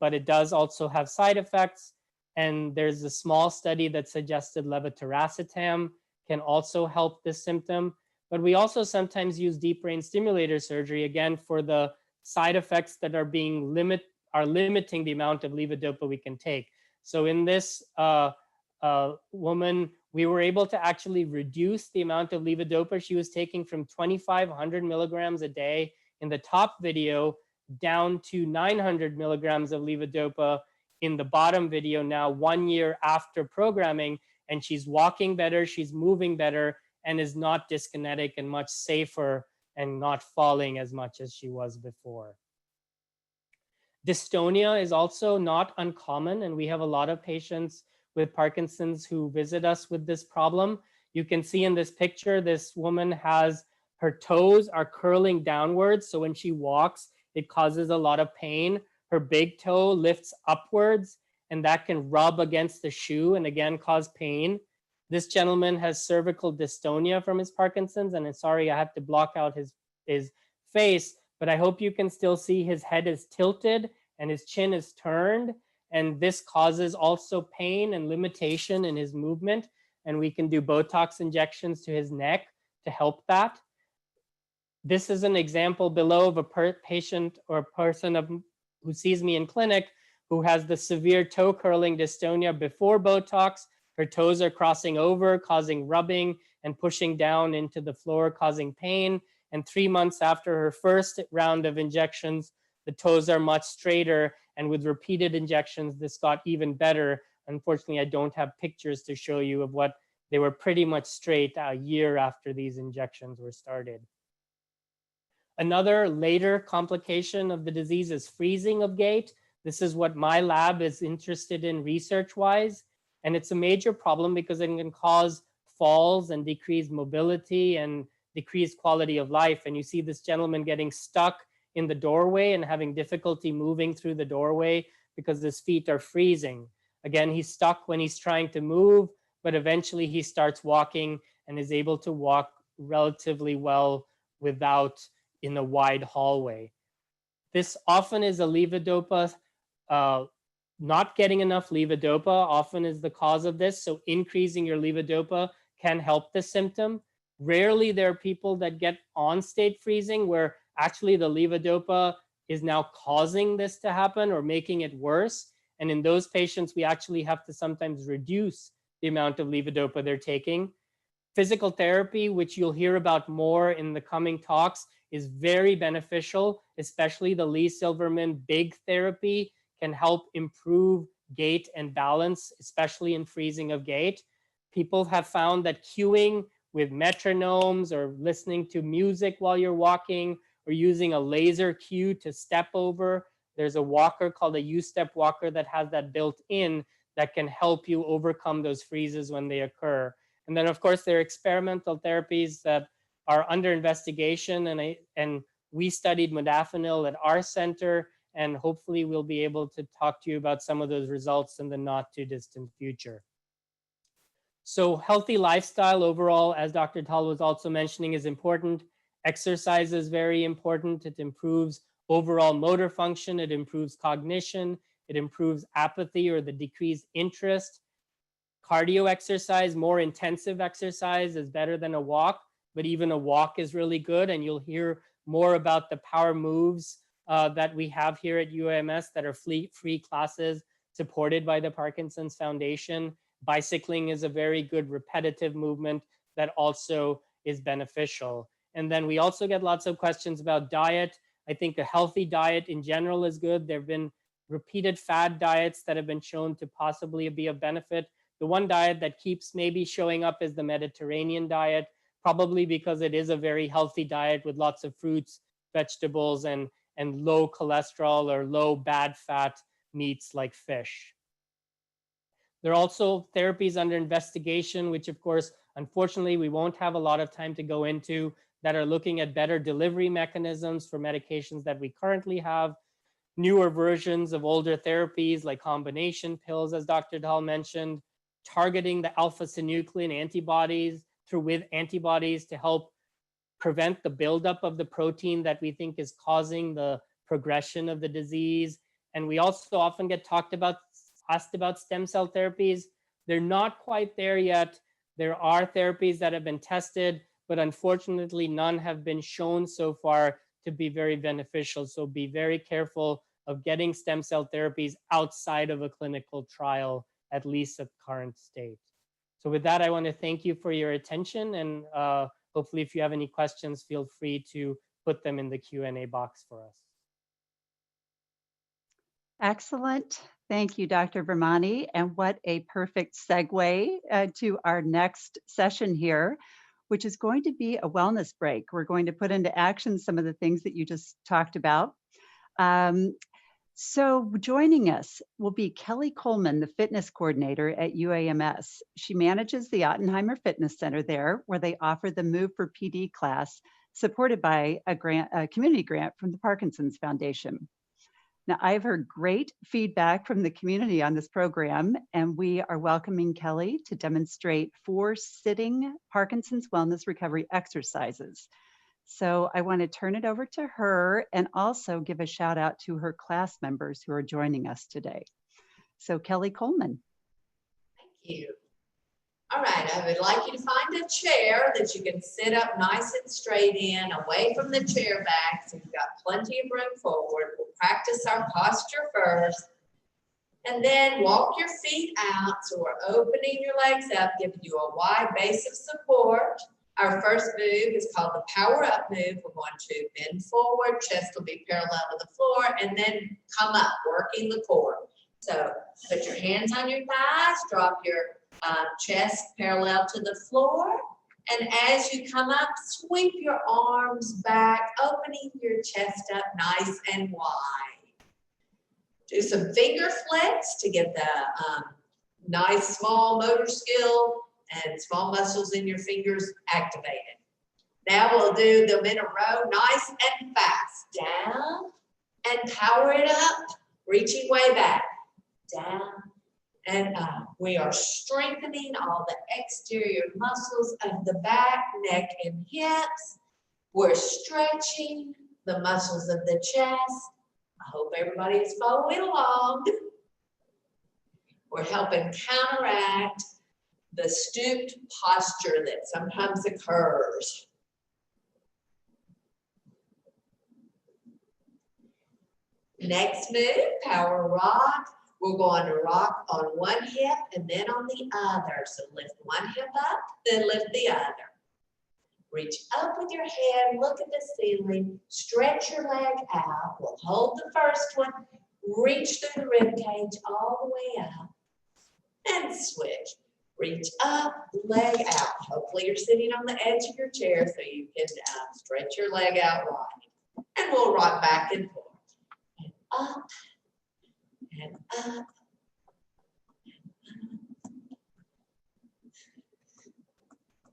but it does also have side effects. And there's a small study that suggested levetiracetam can also help this symptom. But we also sometimes use deep brain stimulator surgery, again, for the side effects that are limiting the amount of levodopa we can take. So in this woman, we were able to actually reduce the amount of levodopa she was taking from 2,500 milligrams a day in the top video down to 900 milligrams of levodopa in the bottom video now, 1 year after programming. And she's walking better, she's moving better, and is not dyskinetic and much safer and not falling as much as she was before. Dystonia is also not uncommon, and we have a lot of patients with Parkinson's who visit us with this problem. You can see in this picture, this woman has, her toes are curling downwards, so when she walks, it causes a lot of pain. Her big toe lifts upwards, and that can rub against the shoe and again cause pain. This gentleman has cervical dystonia from his Parkinson's, and sorry, I have to block out his face, but I hope you can still see his head is tilted and his chin is turned, and this causes also pain and limitation in his movement, and we can do Botox injections to his neck to help that. This is an example below of a patient or person who sees me in clinic who has the severe toe curling dystonia before Botox. Her toes are crossing over, causing rubbing and pushing down into the floor, causing pain. And 3 months after her first round of injections, the toes are much straighter. And with repeated injections, this got even better. Unfortunately, I don't have pictures to show you of what they were pretty much straight a year after these injections were started. Another later complication of the disease is freezing of gait. This is what my lab is interested in research-wise. And it's a major problem because it can cause falls and decreased mobility and decreased quality of life. And you see this gentleman getting stuck in the doorway and having difficulty moving through the doorway because his feet are freezing. Again, he's stuck when he's trying to move, but eventually he starts walking and is able to walk relatively well without in a wide hallway. This often is a levodopa, not getting enough levodopa often is the cause of this. So increasing your levodopa can help the symptom. Rarely there are people that get on-state freezing where actually the levodopa is now causing this to happen or making it worse. And in those patients, we actually have to sometimes reduce the amount of levodopa they're taking. Physical therapy, which you'll hear about more in the coming talks, is very beneficial, especially the Lee Silverman big therapy can help improve gait and balance, especially in freezing of gait. People have found that cueing with metronomes or listening to music while you're walking or using a laser cue to step over. There's a walker called a U-step walker that has that built in that can help you overcome those freezes when they occur. And then, of course, there are experimental therapies that are under investigation. And we studied modafinil at our center, and hopefully we'll be able to talk to you about some of those results in the not too distant future. So healthy lifestyle overall, as Dr. Dhall was also mentioning, is important. Exercise is very important. It improves overall motor function. It improves cognition. It improves apathy or the decreased interest. Cardio exercise, more intensive exercise is better than a walk, but even a walk is really good. And you'll hear more about the power moves that we have here at UAMS that are free classes supported by the Parkinson's Foundation. Bicycling is a very good repetitive movement that also is beneficial. And then we also get lots of questions about diet. I think a healthy diet in general is good. There have been repeated fad diets that have been shown to possibly be of benefit. The one diet that keeps maybe showing up is the Mediterranean diet, probably because it is a very healthy diet with lots of fruits, vegetables, and low cholesterol or low bad fat meats like fish. There are also therapies under investigation, which of course, unfortunately, we won't have a lot of time to go into, that are looking at better delivery mechanisms for medications that we currently have, newer versions of older therapies like combination pills, as Dr. Dhall mentioned, targeting the alpha-synuclein antibodies with antibodies to help prevent the buildup of the protein that we think is causing the progression of the disease. And we also often get asked about stem cell therapies. They're not quite there yet. There are therapies that have been tested, but unfortunately none have been shown so far to be very beneficial. So be very careful of getting stem cell therapies outside of a clinical trial, at least at current state. So with that, I want to thank you for your attention, and hopefully if you have any questions, feel free to put them in the Q&A box for us. Excellent. Thank you, Dr. Virmani. And what a perfect segue to our next session here, which is going to be a wellness break. We're going to put into action some of the things that you just talked about. So joining us will be Kelly Coleman, the fitness coordinator at UAMS. She manages the Ottenheimer Fitness Center there, where they offer the Move for PD class, supported by a community grant from the Parkinson's Foundation. Now, I've heard great feedback from the community on this program, and we are welcoming Kelly to demonstrate 4 sitting Parkinson's wellness recovery exercises. So I want to turn it over to her and also give a shout out to her class members who are joining us today. So Kelly Coleman. Thank you. All right, I would like you to find a chair that you can sit up nice and straight in, away from the chair back, so you've got plenty of room forward. We'll practice our posture first, and then walk your feet out, so we're opening your legs up, giving you a wide base of support. Our first move is called the power up move. We're going to bend forward, chest will be parallel to the floor, and then come up, working the core. So put your hands on your thighs, drop your chest parallel to the floor. And as you come up, sweep your arms back, opening your chest up nice and wide. Do some finger flicks to get the nice small motor skill and small muscles in your fingers activated. Now we'll do them in a row, nice and fast. Down and power it up, reaching way back. Down and up. We are strengthening all the exterior muscles of the back, neck, and hips. We're stretching the muscles of the chest. I hope everybody is following along. We're helping counteract the stooped posture that sometimes occurs. Next move, power rock. We're going to rock on one hip and then on the other. So lift one hip up, then lift the other. Reach up with your head, look at the ceiling, stretch your leg out. We'll hold the first one, reach through the rib cage all the way up, and switch. Reach up, leg out. Hopefully you're sitting on the edge of your chair so you can stretch your leg out wide. And we'll rock back and forth. And up, and up.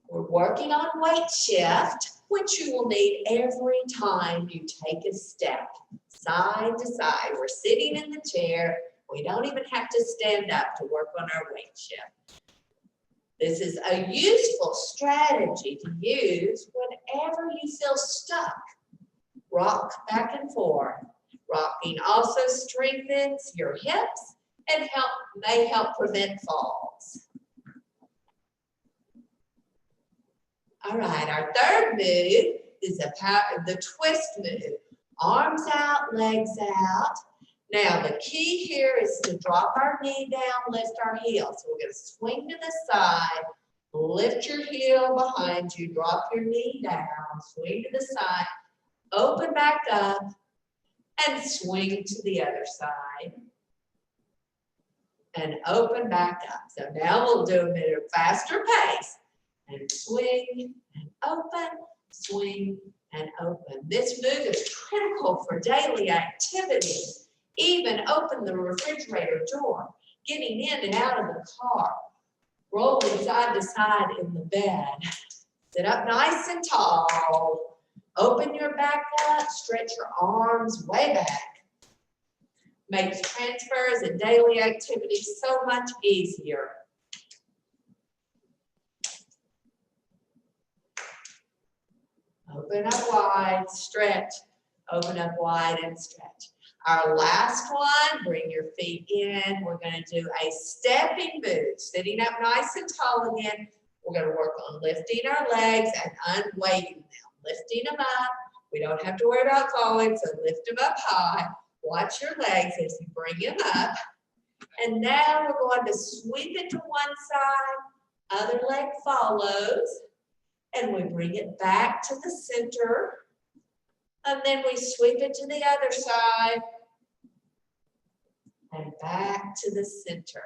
We're working on weight shift, which you will need every time you take a step, side to side. We're sitting in the chair. We don't even have to stand up to work on our weight shift. This is a useful strategy to use whenever you feel stuck. Rock back and forth. Rocking also strengthens your hips and may help prevent falls. All right, our third move is the twist move. Arms out, legs out. Now the key here is to drop our knee down, lift our heel. So we're going to swing to the side, lift your heel behind you, drop your knee down, swing to the side, open back up, and swing to the other side. And open back up. So now we'll do them at a faster pace. And swing and open, swing and open. This move is critical for daily activity. Even open the refrigerator door, getting in and out of the car, rolling side to side in the bed. Sit up nice and tall. Open your back up, stretch your arms way back. Makes transfers and daily activities so much easier. Open up wide, stretch, open up wide and stretch. Our last one, bring your feet in. We're going to do a stepping move, sitting up nice and tall again. We're going to work on lifting our legs and unweighting them, lifting them up. We don't have to worry about falling, so lift them up high. Watch your legs as you bring them up. And now we're going to sweep it to one side, other leg follows. And we bring it back to the center. And then we sweep it to the other side. And back to the center.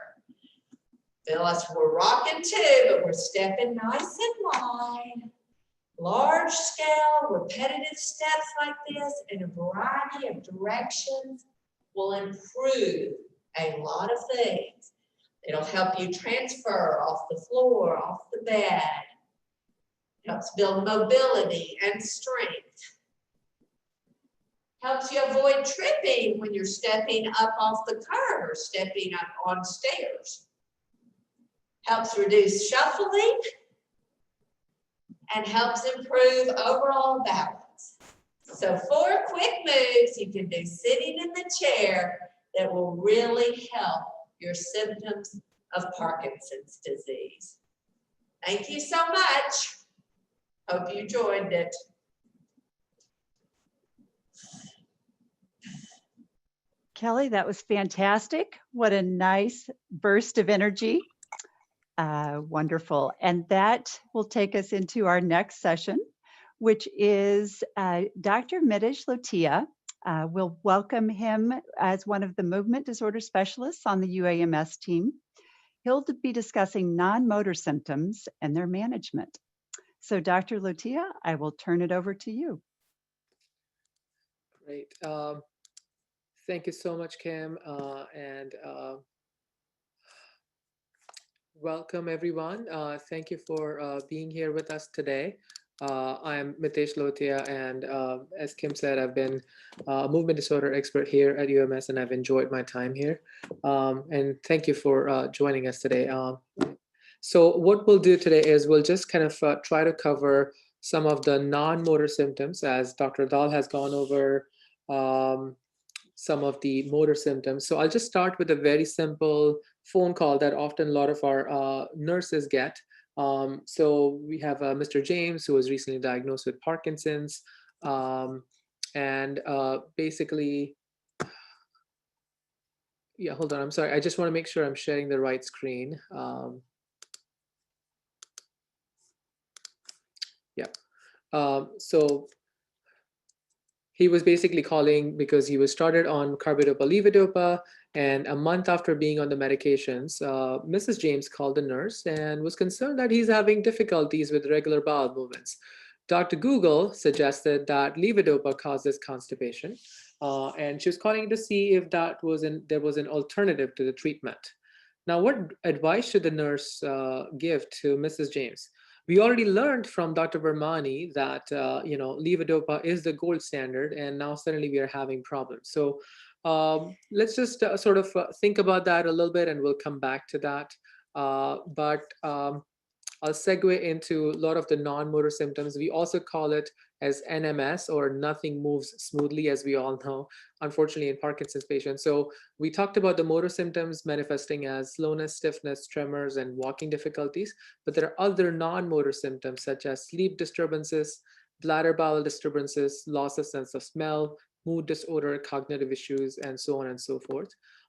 Feel us, we're rocking too, but we're stepping nice and wide. Large scale, repetitive steps like this in a variety of directions will improve a lot of things. It'll help you transfer off the floor, off the bed. Helps build mobility and strength. Helps you avoid tripping when you're stepping up off the curb or stepping up on stairs. Helps reduce shuffling and helps improve overall balance. So 4 quick moves you can do sitting in the chair that will really help your symptoms of Parkinson's disease. Thank you so much. Hope you enjoyed it. Kelly, that was fantastic. What a nice burst of energy. Wonderful. And that will take us into our next session, which is Dr. Mitesh Lotia. We'll welcome him as one of the movement disorder specialists on the UAMS team. He'll be discussing non-motor symptoms and their management. So Dr. Lotia, I will turn it over to you. Great. Thank you so much, Kim, and welcome everyone. Thank you for being here with us today. I'm Mitesh Lotia, and as Kim said, I've been a movement disorder expert here at UMS, and I've enjoyed my time here. And thank you for joining us today. So what we'll do today is we'll just kind of try to cover some of the non-motor symptoms, as Dr. Dhall has gone over some of the motor symptoms. So I'll just start with a very simple phone call that often a lot of our nurses get. So we have Mr. James, who was recently diagnosed with Parkinson's. And basically, Yeah, hold on. I'm sorry. I just want to make sure I'm sharing the right screen. Yeah. So he was basically calling because he was started on carbidopa, levodopa, and a month after being on the medications, Mrs. James called the nurse and was concerned that he's having difficulties with regular bowel movements. Dr. Google suggested that levodopa causes constipation, and she was calling to see if there was an alternative to the treatment. Now, what advice should the nurse give to Mrs. James? We already learned from Dr. Virmani that levodopa is the gold standard, and now suddenly we are having problems. So let's just sort of think about that a little bit, and we'll come back to that. I'll segue into a lot of the non-motor symptoms. We also call it as NMS, or nothing moves smoothly, as we all know, unfortunately, in Parkinson's patients. So we talked about the motor symptoms manifesting as slowness, stiffness, tremors, and walking difficulties. But there are other non-motor symptoms such as sleep disturbances, bladder bowel disturbances, loss of sense of smell, mood disorder, cognitive issues, and so on and so forth.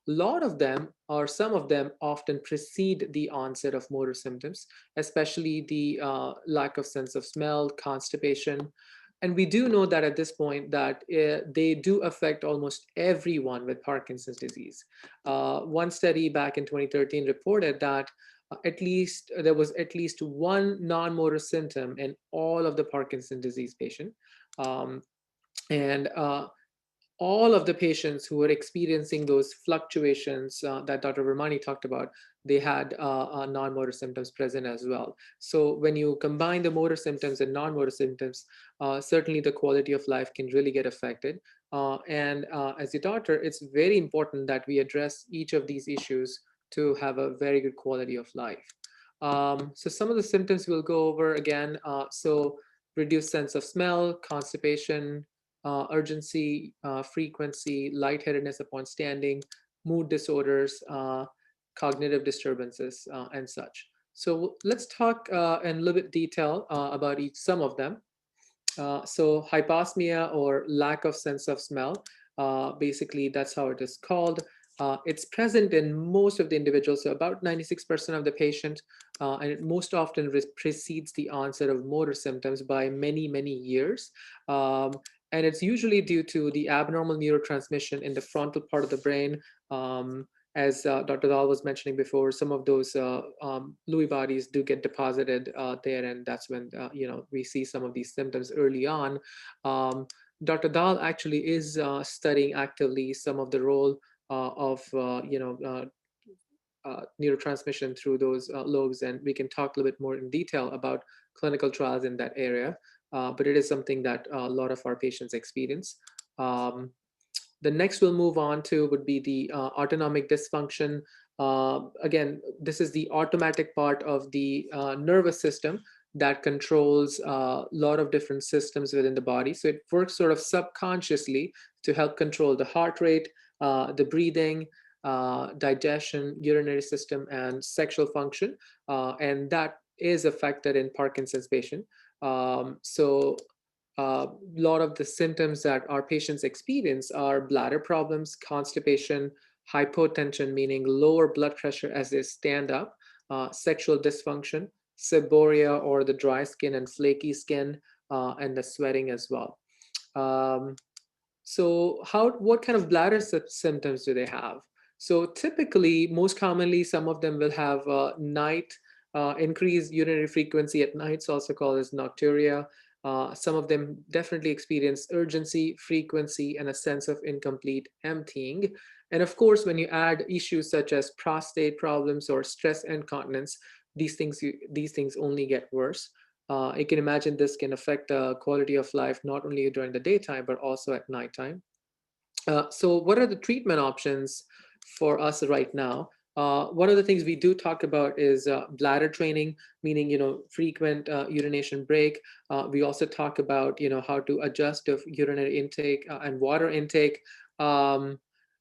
A lot of them, or some of them, often precede the onset of motor symptoms, especially the lack of sense of smell, constipation. And we do know that at this point that they do affect almost everyone with Parkinson's disease. One study back in 2013 reported that there was at least one non-motor symptom in all of the Parkinson's disease patient. And all of the patients who were experiencing those fluctuations that Dr. Virmani talked about, they had non-motor symptoms present as well. So when you combine the motor symptoms and non-motor symptoms, certainly the quality of life can really get affected. As a doctor, it's very important that we address each of these issues to have a very good quality of life. So some of the symptoms we'll go over again. So reduced sense of smell, constipation, urgency, frequency, lightheadedness upon standing, mood disorders, cognitive disturbances, and such. So let's talk in a little bit detail about some of them. So hyposmia, or lack of sense of smell, basically that's how it is called. It's present in most of the individuals, so about 96% of the patient, and it most often precedes the onset of motor symptoms by many, many years. And it's usually due to the abnormal neurotransmission in the frontal part of the brain. As Dr. Dhall was mentioning before, some of those Lewy bodies do get deposited there, and that's when we see some of these symptoms early on. Dr. Dhall actually is studying actively some of the role of neurotransmission through those lobes, and we can talk a little bit more in detail about clinical trials in that area. But it is something that a lot of our patients experience. The next we'll move on to would be the autonomic dysfunction. Again, this is the automatic part of the nervous system that controls a lot of different systems within the body. So it works sort of subconsciously to help control the heart rate, the breathing, digestion, urinary system, and sexual function. And that is affected in Parkinson's patient. A lot of the symptoms that our patients experience are bladder problems, constipation, hypotension, meaning lower blood pressure as they stand up, sexual dysfunction, seborrhea, or the dry skin and flaky skin, and the sweating as well. What kind of bladder symptoms do they have? So typically, most commonly, some of them will have increased urinary frequency at night, also called as nocturia. Some of them definitely experience urgency, frequency, and a sense of incomplete emptying. And of course, when you add issues such as prostate problems or stress incontinence, these things only get worse. You can imagine this can affect the quality of life not only during the daytime, but also at nighttime. So what are the treatment options for us right now? One of the things we do talk about is bladder training, meaning frequent urination break. We also talk about how to adjust of urinary intake and water intake.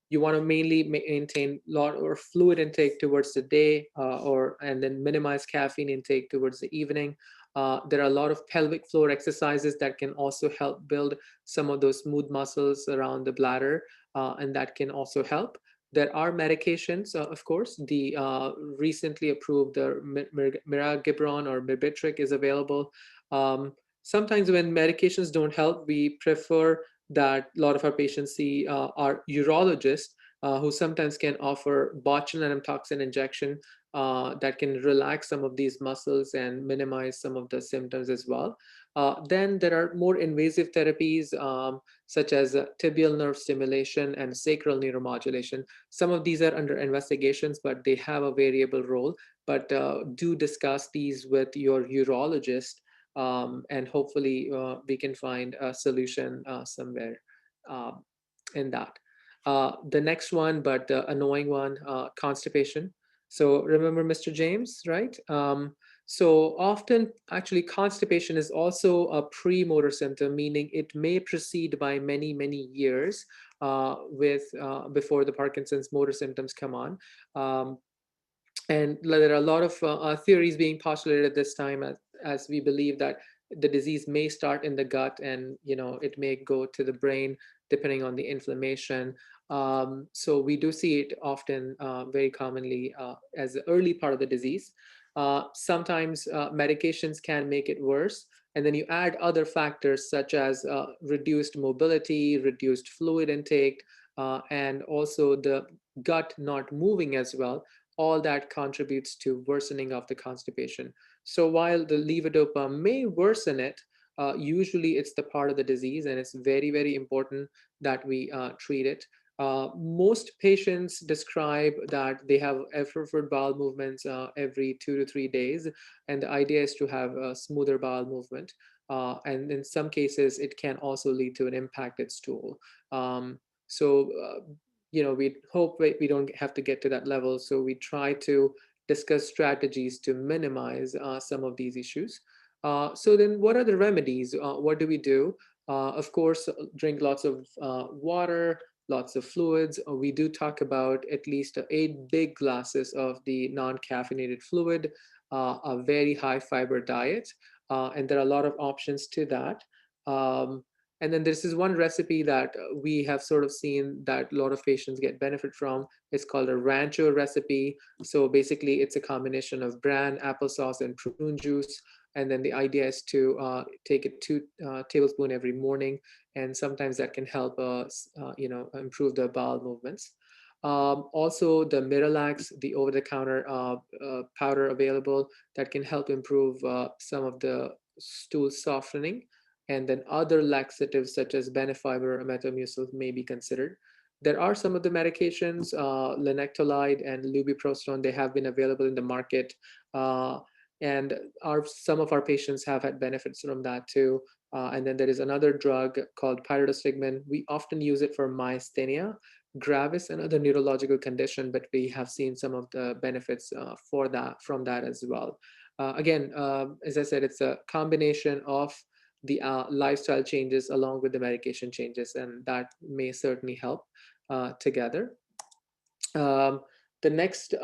You want to mainly maintain lot or fluid intake towards the day, and then minimize caffeine intake towards the evening. There are a lot of pelvic floor exercises that can also help build some of those smooth muscles around the bladder, and that can also help. There are medications, of course. The recently approved miragibron or Myrbetriq is available. Sometimes when medications don't help, we prefer that a lot of our patients see our urologist, who sometimes can offer botulinum toxin injection that can relax some of these muscles and minimize some of the symptoms as well. Then there are more invasive therapies such as tibial nerve stimulation and sacral neuromodulation. Some of these are under investigations, but they have a variable role. But do discuss these with your urologist, and hopefully we can find a solution somewhere in that. The next one, but the annoying one, constipation. So remember Mr. James, right? So often, actually, constipation is also a premotor symptom, meaning it may proceed by many, many years before the Parkinson's motor symptoms come on. And there are a lot of theories being postulated at this time as we believe that the disease may start in the gut and it may go to the brain depending on the inflammation. So we do see it often very commonly as the early part of the disease. Sometimes medications can make it worse. And then you add other factors such as reduced mobility, reduced fluid intake, and also the gut not moving as well. All that contributes to worsening of the constipation. So while the levodopa may worsen it, usually it's the part of the disease, and it's very, very important that we treat it. Most patients describe that they have effervescent bowel movements every 2 to 3 days, and the idea is to have a smoother bowel movement. And in some cases, it can also lead to an impacted stool. We hope we don't have to get to that level. So we try to discuss strategies to minimize some of these issues. So then what are the remedies? What do we do? Of course, drink lots of water, lots of fluids. We do talk about at least 8 big glasses of the non-caffeinated fluid, a very high fiber diet. And there are a lot of options to that. And then this is one recipe that we have sort of seen that a lot of patients get benefit from. It's called a rancho recipe. So basically it's a combination of bran, applesauce, and prune juice. And then the idea is to take it 2 tablespoons every morning. And sometimes that can help improve the bowel movements. Also the Miralax, the over-the-counter powder available that can help improve some of the stool softening. And then other laxatives such as benefiber or metamucil may be considered. There are some of the medications, linaclotide and lubiprostone, they have been available in the market. And some of our patients have had benefits from that too. And then there is another drug called pyridostigmine. We often use it for myasthenia gravis and other neurological condition, but we have seen some of the benefits from that as well. Again, as I said, it's a combination of the lifestyle changes along with the medication changes, and that may certainly help together. The next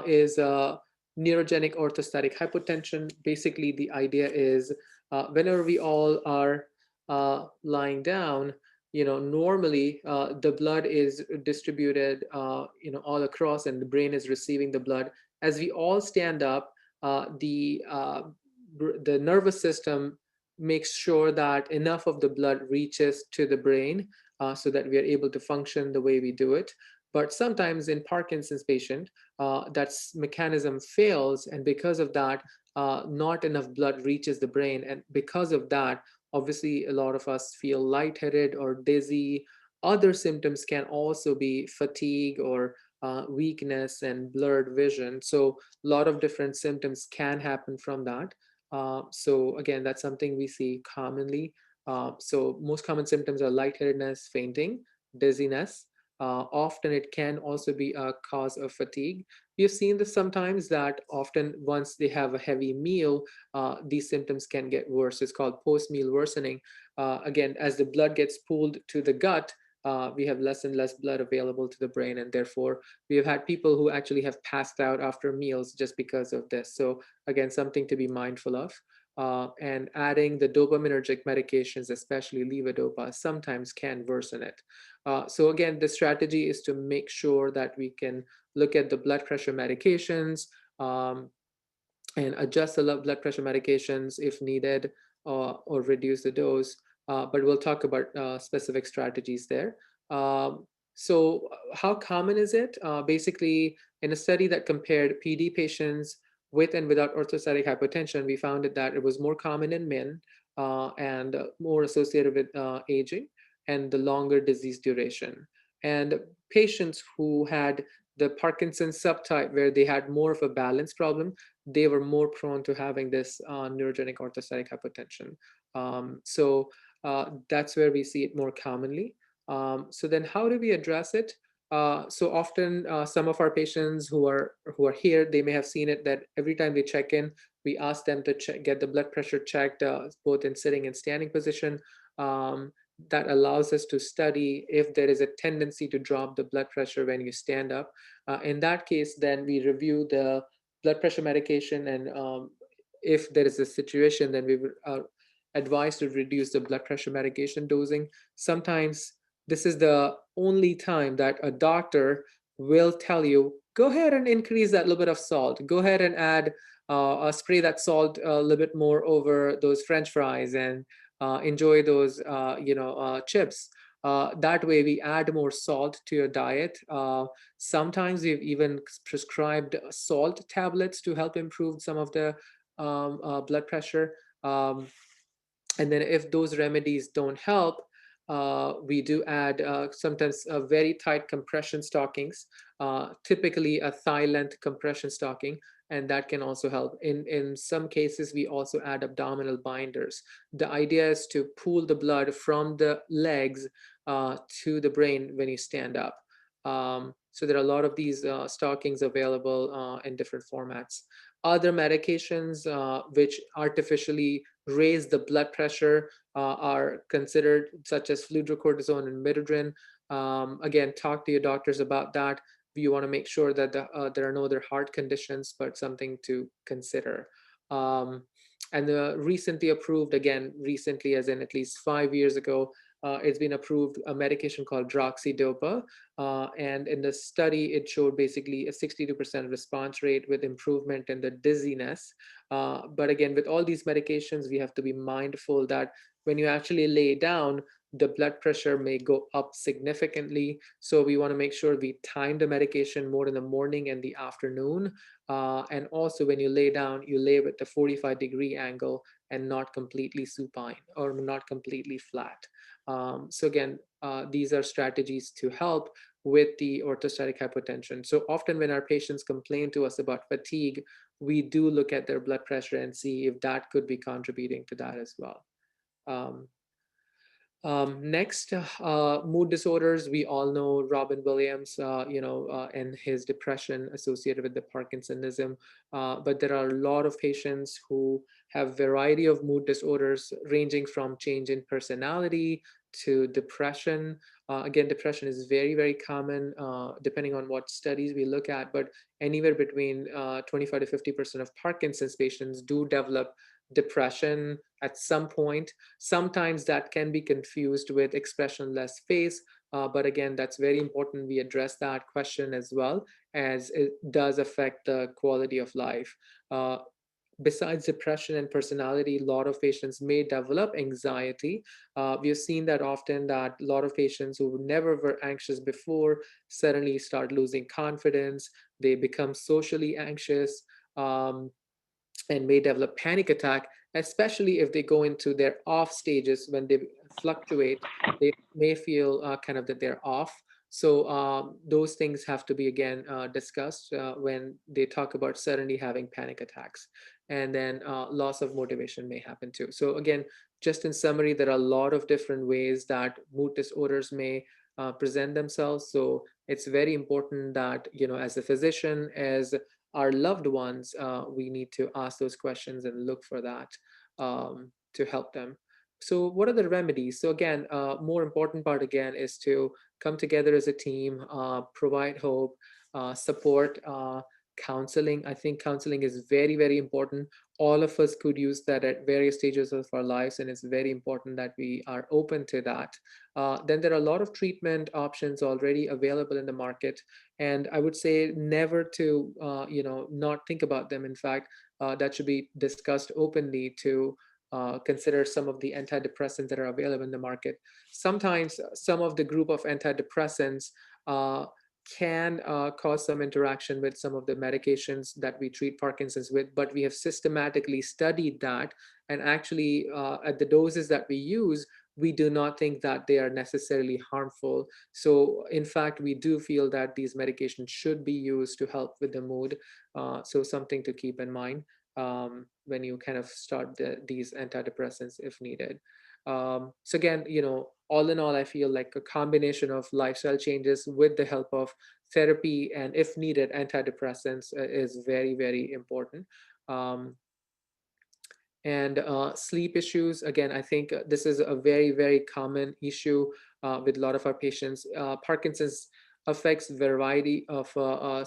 is neurogenic orthostatic hypotension. Basically, the idea is whenever we all are lying down, normally the blood is distributed, all across, and the brain is receiving the blood. As we all stand up, the nervous system makes sure that enough of the blood reaches to the brain so that we are able to function the way we do it. But sometimes in Parkinson's patient, that mechanism fails, and because of that, not enough blood reaches the brain. And because of that, obviously, a lot of us feel lightheaded or dizzy. Other symptoms can also be fatigue or weakness and blurred vision. So a lot of different symptoms can happen from that. So again, that's something we see commonly. So most common symptoms are lightheadedness, fainting, dizziness. Often it can also be a cause of fatigue. We've seen this sometimes that often once they have a heavy meal, these symptoms can get worse. It's called post-meal worsening. Again, as the blood gets pulled to the gut, we have less and less blood available to the brain, and therefore we have had people who actually have passed out after meals just because of this. So again, something to be mindful of. and adding the dopaminergic medications, especially levodopa, sometimes can worsen it. So again, the strategy is to make sure that we can look at the blood pressure medications and adjust the blood pressure medications if needed, or reduce the dose. But we'll talk about specific strategies there. So how common is it? Basically, in a study that compared PD patients with and without orthostatic hypotension, we found that it was more common in men and more associated with aging and the longer disease duration. And patients who had the Parkinson's subtype, where they had more of a balance problem, they were more prone to having this neurogenic orthostatic hypotension. So that's where we see it more commonly. So then how do we address it? So often some of our patients who are here, they may have seen it that every time they check in, we ask them to get the blood pressure checked both in sitting and standing position. That allows us to study if there is a tendency to drop the blood pressure when you stand up. In that case, then we review the blood pressure medication, and if there is a situation, then we would advise to reduce the blood pressure medication dosing. Sometimes this is the only time that a doctor will tell you, go ahead and increase that little bit of salt. Go ahead and add, spray that salt a little bit more over those French fries, and enjoy those, chips. That way we add more salt to your diet. Sometimes we've even prescribed salt tablets to help improve some of the blood pressure. And then if those remedies don't help, we do add sometimes very tight compression stockings, typically a thigh length compression stocking, and that can also help. In some cases, we also add abdominal binders. The idea is to pool the blood from the legs to the brain when you stand up. So there are a lot of these stockings available in different formats. Other medications which artificially raise the blood pressure are considered, such as fludrocortisone and midodrine. Again, talk to your doctors about that. You want to make sure that there are no other heart conditions, but something to consider. And the recently approved, again, recently as in at least 5 years ago, it's been approved, a medication called droxidopa. And in the study, it showed basically a 62% response rate with improvement in the dizziness. But again, with all these medications, we have to be mindful that when you actually lay down, the blood pressure may go up significantly. So we want to make sure we time the medication more in the morning and the afternoon. And also when you lay down, you lay with a 45-degree angle and not completely supine or not completely flat. So again, these are strategies to help with the orthostatic hypotension. So often when our patients complain to us about fatigue, we do look at their blood pressure and see if that could be contributing to that as well. Next, mood disorders. We all know Robin Williams, and his depression associated with the Parkinsonism. But there are a lot of patients who have variety of mood disorders, ranging from change in personality to depression. Again, depression is very, very common, depending on what studies we look at. But anywhere between 25 to 50% of Parkinson's patients do develop depression at some point. Sometimes that can be confused with expressionless phase, but again, that's very important we address that question as well, as it does affect the quality of life. Besides depression and personality, a lot of patients may develop anxiety. We've seen that often, that a lot of patients who never were anxious before suddenly start losing confidence. They become socially anxious, and may develop panic attack, especially if they go into their off stages. When they fluctuate, they may feel kind of that they're off. So those things have to be, again, discussed when they talk about suddenly having panic attacks. And then loss of motivation may happen too. So again, just in summary, there are a lot of different ways that mood disorders may present themselves. So it's very important that, as a physician, as our loved ones, we need to ask those questions and look for that to help them. So what are the remedies? So again, more important part again is to come together as a team, provide hope, support, counseling. I think counseling is very, very important. All of us could use that at various stages of our lives, and it's very important that we are open to that. Then there are a lot of treatment options already available in the market, and I would say never to not think about them. In fact, that should be discussed openly to consider some of the antidepressants that are available in the market. Sometimes some of the group of antidepressants can cause some interaction with some of the medications that we treat Parkinson's with, but we have systematically studied that, and actually at the doses that we use, we do not think that they are necessarily harmful. So in fact, we do feel that these medications should be used to help with the mood. So something to keep in mind when you kind of start these antidepressants if needed. So again, all in all, I feel like a combination of lifestyle changes with the help of therapy and, if needed, antidepressants is very, very important. And sleep issues, again, I think this is a very, very common issue with a lot of our patients. Parkinson's affects variety of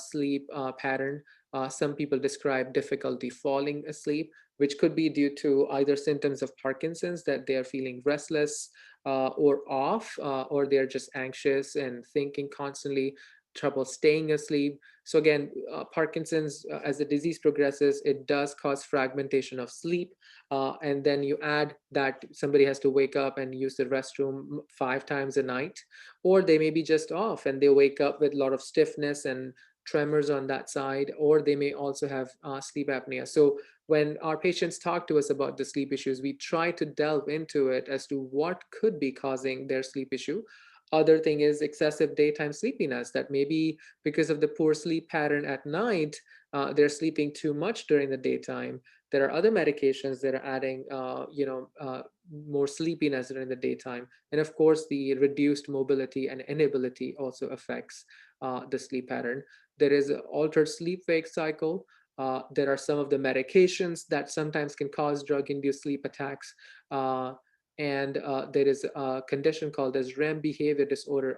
sleep pattern. Some people describe difficulty falling asleep, which could be due to either symptoms of Parkinson's, that they are feeling restless or off, or they're just anxious and thinking constantly, trouble staying asleep. So again, Parkinson's, as the disease progresses, it does cause fragmentation of sleep. And then you add that somebody has to wake up and use the restroom 5 times a night, or they may be just off and they wake up with a lot of stiffness and tremors on that side, or they may also have sleep apnea. So when our patients talk to us about the sleep issues, we try to delve into it as to what could be causing their sleep issue. Other thing is excessive daytime sleepiness, that maybe because of the poor sleep pattern at night, they're sleeping too much during the daytime. There are other medications that are adding, more sleepiness during the daytime. And of course, the reduced mobility and inability also affects the sleep pattern. There is an altered sleep-wake cycle. There are some of the medications that sometimes can cause drug-induced sleep attacks. And there is a condition called as REM behavior disorder,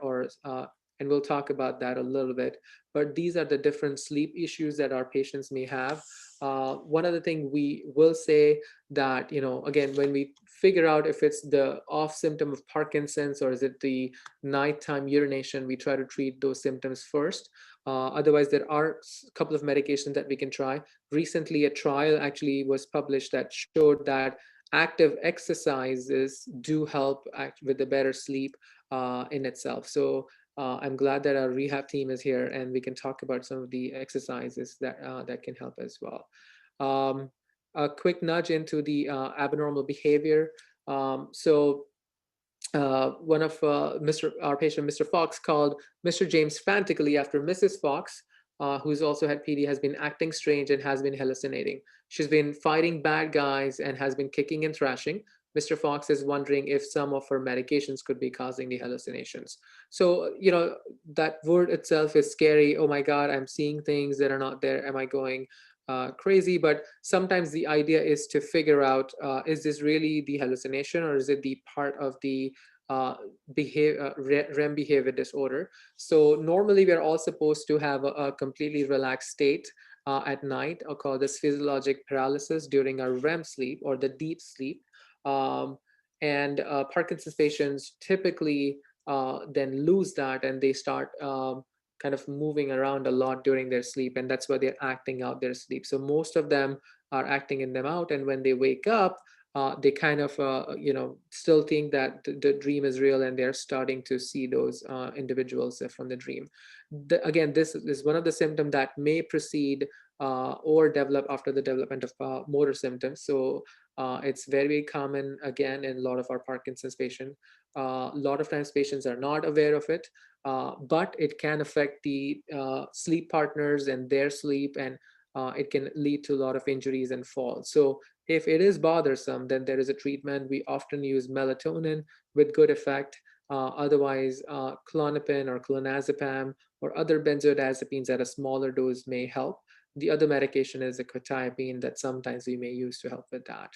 and we'll talk about that a little bit. But these are the different sleep issues that our patients may have. One other thing we will say that, again, when we figure out if it's the off symptom of Parkinson's or is it the nighttime urination, we try to treat those symptoms first. Otherwise, there are a couple of medications that we can try. Recently, a trial actually was published that showed that active exercises do help with the better sleep in itself. So I'm glad that our rehab team is here and we can talk about some of the exercises that can help as well. A quick nudge into the abnormal behavior. So one of our patient, Mr. Fox, called Mr. James frantically after Mrs. Fox, who's also had PD, has been acting strange and has been hallucinating. She's been fighting bad guys and has been kicking and thrashing. Mr. Fox is wondering if some of her medications could be causing the hallucinations. So, that word itself is scary. Oh my God, I'm seeing things that are not there. Am I going crazy? But sometimes the idea is to figure out, is this really the hallucination or is it the part of the REM behavior disorder? So normally we're all supposed to have a completely relaxed state at night, or called this physiologic paralysis during our REM sleep or the deep sleep. And Parkinson's patients typically then lose that and they start kind of moving around a lot during their sleep, and that's why they're acting out their sleep. So most of them are acting in them out, and when they wake up, they kind of still think that the dream is real, and they're starting to see those individuals from the dream. Again, this is one of the symptoms that may precede or develop after the development of motor symptoms. So it's very common, again, in a lot of our Parkinson's patients. A lot of times patients are not aware of it, but it can affect the sleep partners and their sleep, and it can lead to a lot of injuries and falls. So if it is bothersome, then there is a treatment. We often use melatonin with good effect. Otherwise, Klonopin or clonazepam or other benzodiazepines at a smaller dose may help. The other medication is a quetiapine that sometimes we may use to help with that.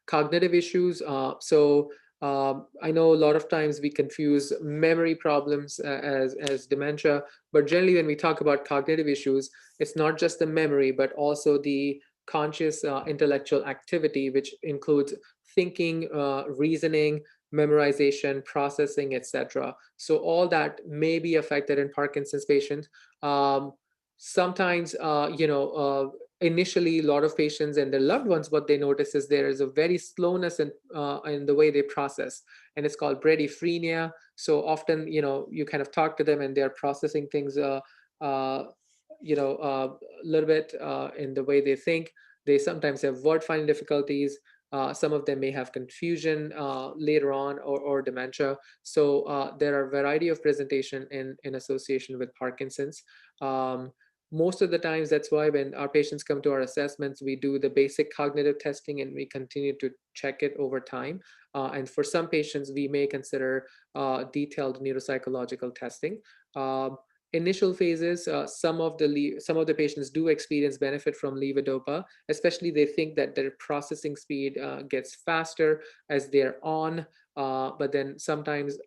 Cognitive issues. So I know a lot of times we confuse memory problems as dementia, but generally when we talk about cognitive issues, it's not just the memory, but also the conscious intellectual activity, which includes thinking, reasoning, memorization, processing, etc. So all that may be affected in Parkinson's patients. Sometimes, initially a lot of patients and their loved ones, what they notice is there is a very slowness in the way they process, and it's called bradiphrenia. So often, you kind of talk to them and they're processing things, a little bit in the way they think. They sometimes have word finding difficulties. Some of them may have confusion later on, or dementia. So there are a variety of presentation in association with Parkinson's. Most of the times, that's why when our patients come to our assessments, we do the basic cognitive testing and we continue to check it over time. And for some patients, we may consider detailed neuropsychological testing. Initial phases, some of the patients do experience benefit from levodopa, especially they think that their processing speed gets faster as they're on, but then sometimes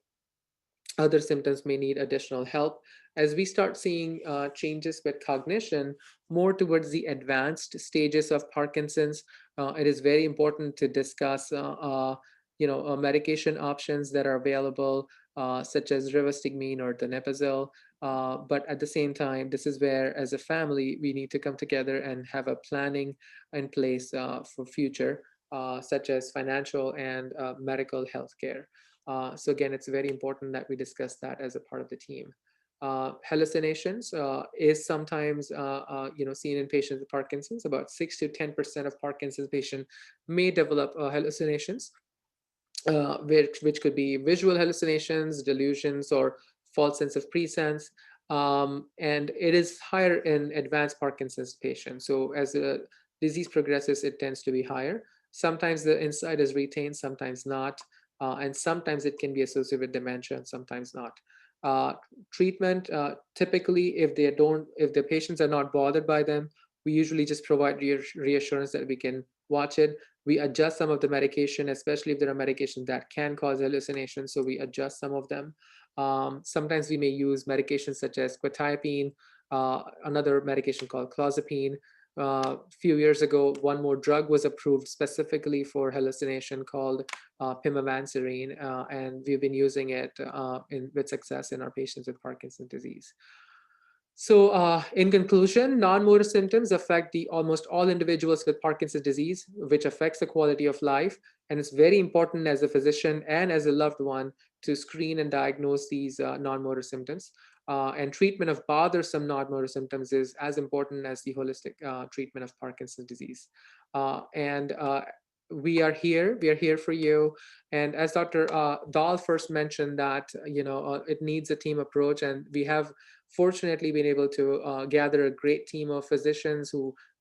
other symptoms may need additional help. As we start seeing changes with cognition more towards the advanced stages of Parkinson's, it is very important to discuss medication options that are available, such as rivastigmine or donepezil. But at the same time, this is where, as a family, we need to come together and have a planning in place for future, such as financial and medical health care. So again, it's very important that we discuss that as a part of the team. Hallucinations is sometimes seen in patients with Parkinson's. About 6 to 10% of Parkinson's patients may develop hallucinations, which could be visual hallucinations, delusions, or false sense of presence. And it is higher in advanced Parkinson's patients. So as the disease progresses, it tends to be higher. Sometimes the insight is retained, sometimes not. And sometimes it can be associated with dementia and sometimes not. Treatment, typically, if the patients are not bothered by them, we usually just provide reassurance that we can watch it. We adjust some of the medication, especially if there are medications that can cause hallucinations, so we adjust some of them. Sometimes we may use medications such as quetiapine, another medication called clozapine. A few years ago, one more drug was approved specifically for hallucination called pimavanserin, and we've been using it with success in our patients with Parkinson's disease. So in conclusion, non-motor symptoms affect almost all individuals with Parkinson's disease, which affects the quality of life. And it's very important as a physician and as a loved one to screen and diagnose these non-motor symptoms. And treatment of bothersome non-motor symptoms is as important as the holistic treatment of Parkinson's disease. We are here for you. And as Dr. Dhall first mentioned that, it needs a team approach, and we have fortunately been able to gather a great team of physicians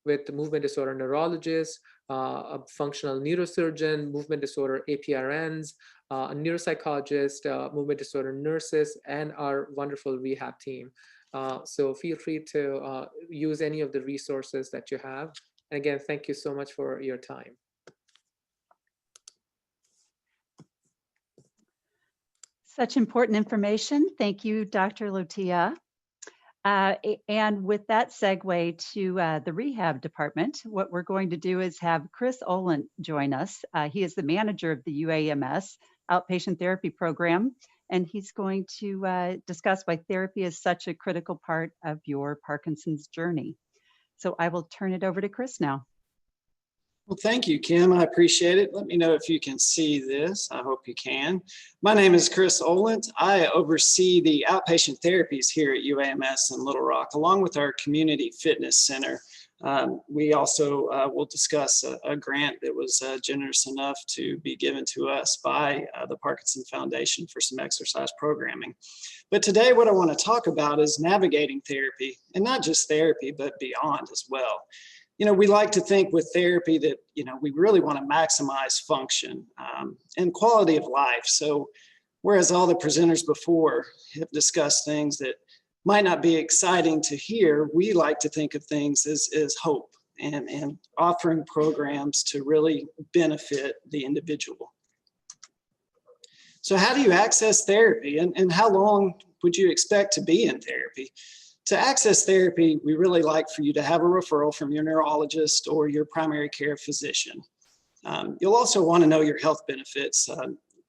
with movement disorder neurologists, a functional neurosurgeon, movement disorder APRNs, a neuropsychologist, movement disorder nurses, and our wonderful rehab team. So feel free to use any of the resources that you have. And again, thank you so much for your time. Such important information. Thank you, Dr. Lotia. And with that segue to the rehab department, what we're going to do is have Chris Olent join us. He is the manager of the UAMS Outpatient Therapy Program, and he's going to discuss why therapy is such a critical part of your Parkinson's journey. So I will turn it over to Chris now. Well, thank you, Kim. I appreciate it. Let me know if you can see this. I hope you can. My name is Chris Olent. I oversee the outpatient therapies here at UAMS in Little Rock, along with our community fitness center. We also will discuss a grant that was generous enough to be given to us by the Parkinson Foundation for some exercise programming. But today what I want to talk about is navigating therapy, and not just therapy, but beyond as well. We like to think with therapy that, we really want to maximize function and quality of life. So whereas all the presenters before have discussed things that might not be exciting to hear, we like to think of things as hope and offering programs to really benefit the individual. So how do you access therapy, and how long would you expect to be in therapy? To access therapy, we really like for you to have a referral from your neurologist or your primary care physician. You'll also want to know your health benefits.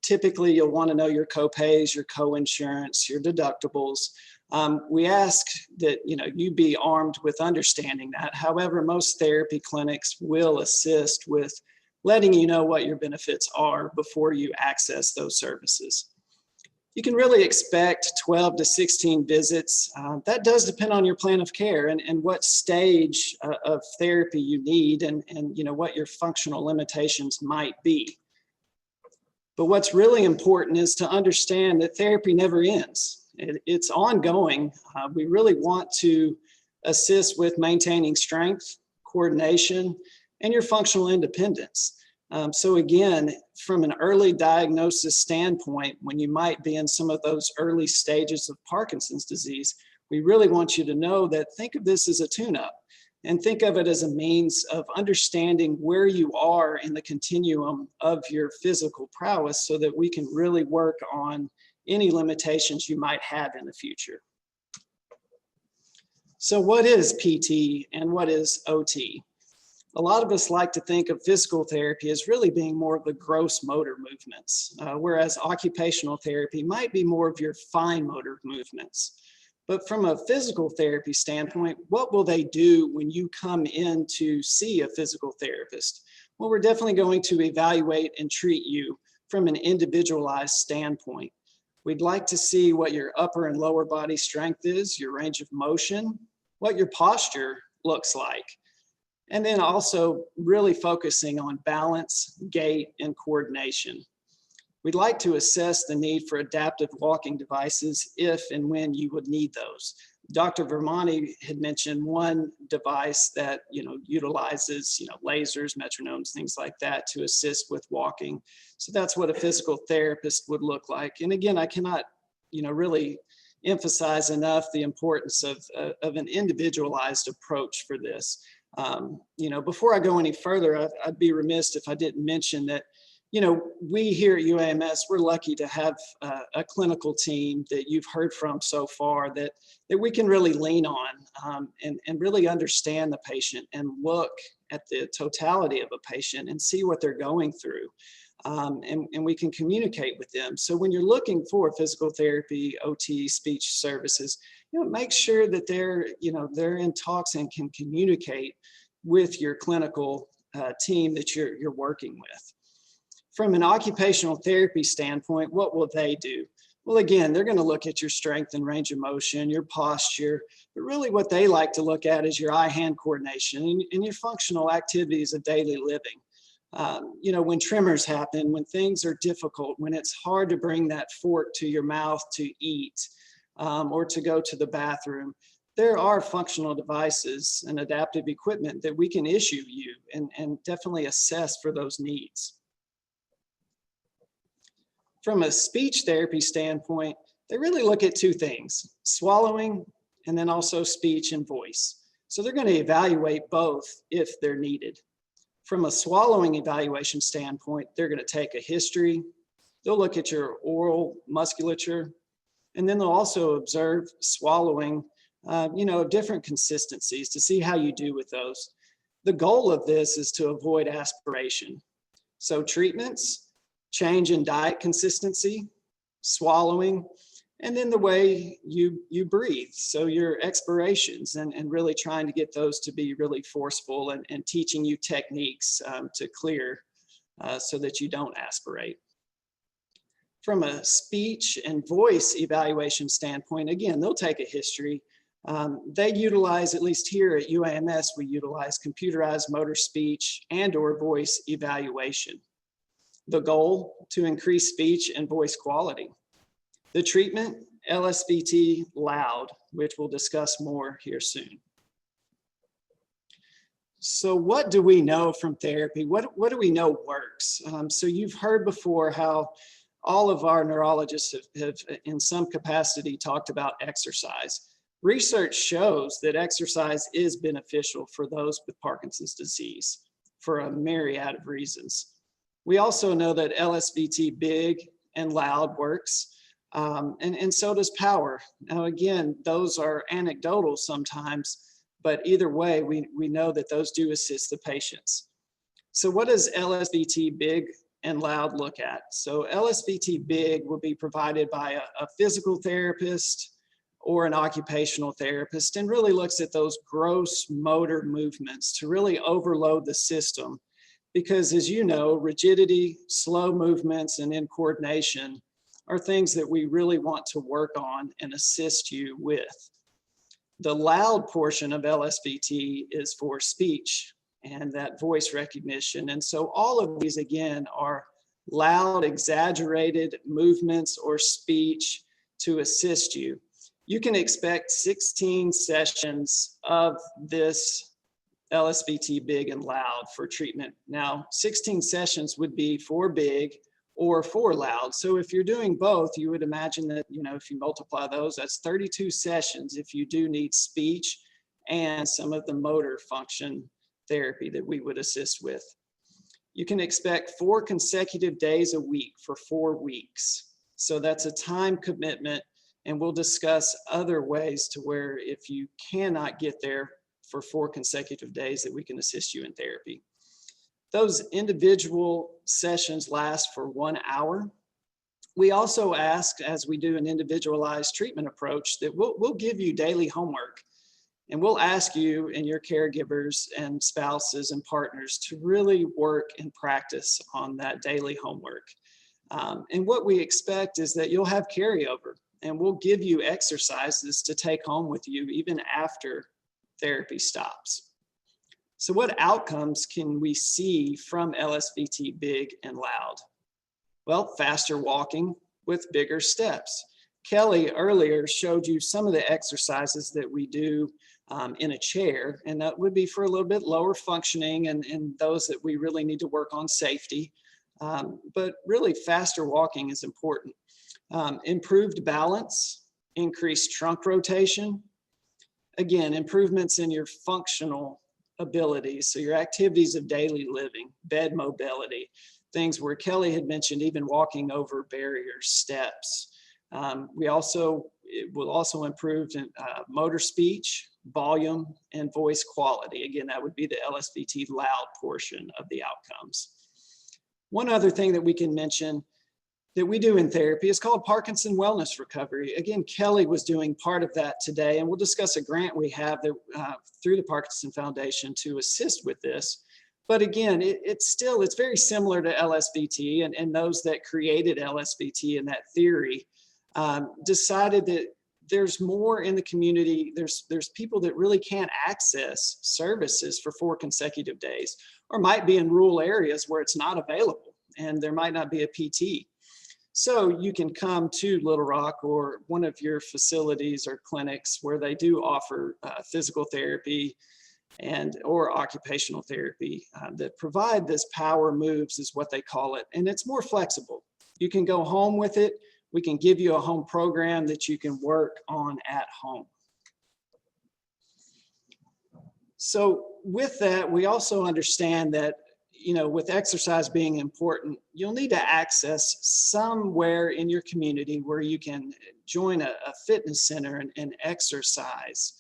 Typically, you'll want to know your copays, your coinsurance, your deductibles. We ask that you be armed with understanding that. However, most therapy clinics will assist with letting you know what your benefits are before you access those services. You can really expect 12 to 16 visits. That does depend on your plan of care and what stage of therapy you need and what your functional limitations might be. But what's really important is to understand that therapy never ends. It's ongoing. We really want to assist with maintaining strength, coordination, and your functional independence. So again, from an early diagnosis standpoint, when you might be in some of those early stages of Parkinson's disease, we really want you to know that think of this as a tune-up and think of it as a means of understanding where you are in the continuum of your physical prowess so that we can really work on any limitations you might have in the future. So what is PT and what is OT? A lot of us like to think of physical therapy as really being more of the gross motor movements, whereas occupational therapy might be more of your fine motor movements. But from a physical therapy standpoint, what will they do when you come in to see a physical therapist? Well, we're definitely going to evaluate and treat you from an individualized standpoint. We'd like to see what your upper and lower body strength is, your range of motion, what your posture looks like. And then also really focusing on balance, gait, and coordination. We'd like to assess the need for adaptive walking devices if and when you would need those. Dr. Virmani had mentioned one device that utilizes lasers, metronomes, things like that to assist with walking. So that's what a physical therapist would look like. And again, I cannot really emphasize enough the importance of an individualized approach for this. Before I go any further, I'd be remiss if I didn't mention that, we here at UAMS, we're lucky to have a clinical team that you've heard from so far that we can really lean on and really understand the patient and look at the totality of a patient and see what they're going through. And we can communicate with them. So when you're looking for physical therapy, OT, speech services, make sure that they're in talks and can communicate with your clinical team that you're working with. From an occupational therapy standpoint, what will they do? Well, again, they're going to look at your strength and range of motion, your posture, but really what they like to look at is your eye-hand coordination and your functional activities of daily living. When tremors happen, when things are difficult, when it's hard to bring that fork to your mouth to eat or to go to the bathroom, there are functional devices and adaptive equipment that we can issue you and definitely assess for those needs. From a speech therapy standpoint, they really look at two things, swallowing and then also speech and voice. So they're going to evaluate both if they're needed. From a swallowing evaluation standpoint, they're going to take a history. They'll look at your oral musculature, and then they'll also observe swallowing, of different consistencies to see how you do with those. The goal of this is to avoid aspiration. So treatments, change in diet consistency, swallowing, and then the way you breathe. So your expirations and really trying to get those to be really forceful and teaching you techniques to clear so that you don't aspirate. From a speech and voice evaluation standpoint, again, they'll take a history. They utilize, at least here at UAMS, we utilize computerized motor speech and/or voice evaluation. The goal, to increase speech and voice quality. The treatment, LSVT loud, which we'll discuss more here soon. So what do we know from therapy? What do we know works? So you've heard before how all of our neurologists have in some capacity talked about exercise. Research shows that exercise is beneficial for those with Parkinson's disease for a myriad of reasons. We also know that LSVT big and loud works. And so does power. Now, again, those are anecdotal sometimes, but either way, we know that those do assist the patients. So what does LSVT big and loud look at? So LSVT big will be provided by a physical therapist or an occupational therapist, and really looks at those gross motor movements to really overload the system. Because as you know, rigidity, slow movements, and incoordination are things that we really want to work on and assist you with. The loud portion of LSVT is for speech and that voice recognition. And so all of these, again, are loud, exaggerated movements or speech to assist you. You can expect 16 sessions of this LSVT big and loud for treatment. Now, 16 sessions would be for big or for loud. So if you're doing both, you would imagine that, if you multiply those, that's 32 sessions if you do need speech and some of the motor function therapy that we would assist with. You can expect 4 consecutive days a week for 4 weeks. So that's a time commitment, and we'll discuss other ways to where if you cannot get there for 4 consecutive days that we can assist you in therapy. Those individual sessions last for 1 hour. We also ask, as we do an individualized treatment approach, that we'll give you daily homework, and we'll ask you and your caregivers and spouses and partners to really work and practice on that daily homework. And what we expect is that you'll have carryover, and we'll give you exercises to take home with you even after therapy stops. So what outcomes can we see from LSVT big and loud? Well, faster walking with bigger steps. Kelly earlier showed you some of the exercises that we do in a chair, and that would be for a little bit lower functioning and those that we really need to work on safety. But really faster walking is important. Improved balance, increased trunk rotation. Again, improvements in your functional abilities, so your activities of daily living, bed mobility, things where Kelly had mentioned even walking over barriers, steps. It will also improve motor speech, volume, and voice quality. Again, that would be the LSVT loud portion of the outcomes. One other thing that we can mention that we do in therapy is called Parkinson Wellness Recovery. Again, Kelly was doing part of that today, and we'll discuss a grant we have that, through the Parkinson Foundation to assist with this. But again, it's very similar to LSVT, and those that created LSVT and that theory decided that there's more in the community. There's people that really can't access services for 4 consecutive days, or might be in rural areas where it's not available and there might not be a PT. So you can come to Little Rock or one of your facilities or clinics where they do offer physical therapy or occupational therapy that provide this power moves, is what they call it. And it's more flexible. You can go home with it. We can give you a home program that you can work on at home. So with that, we also understand that, with exercise being important, you'll need to access somewhere in your community where you can join a fitness center and exercise.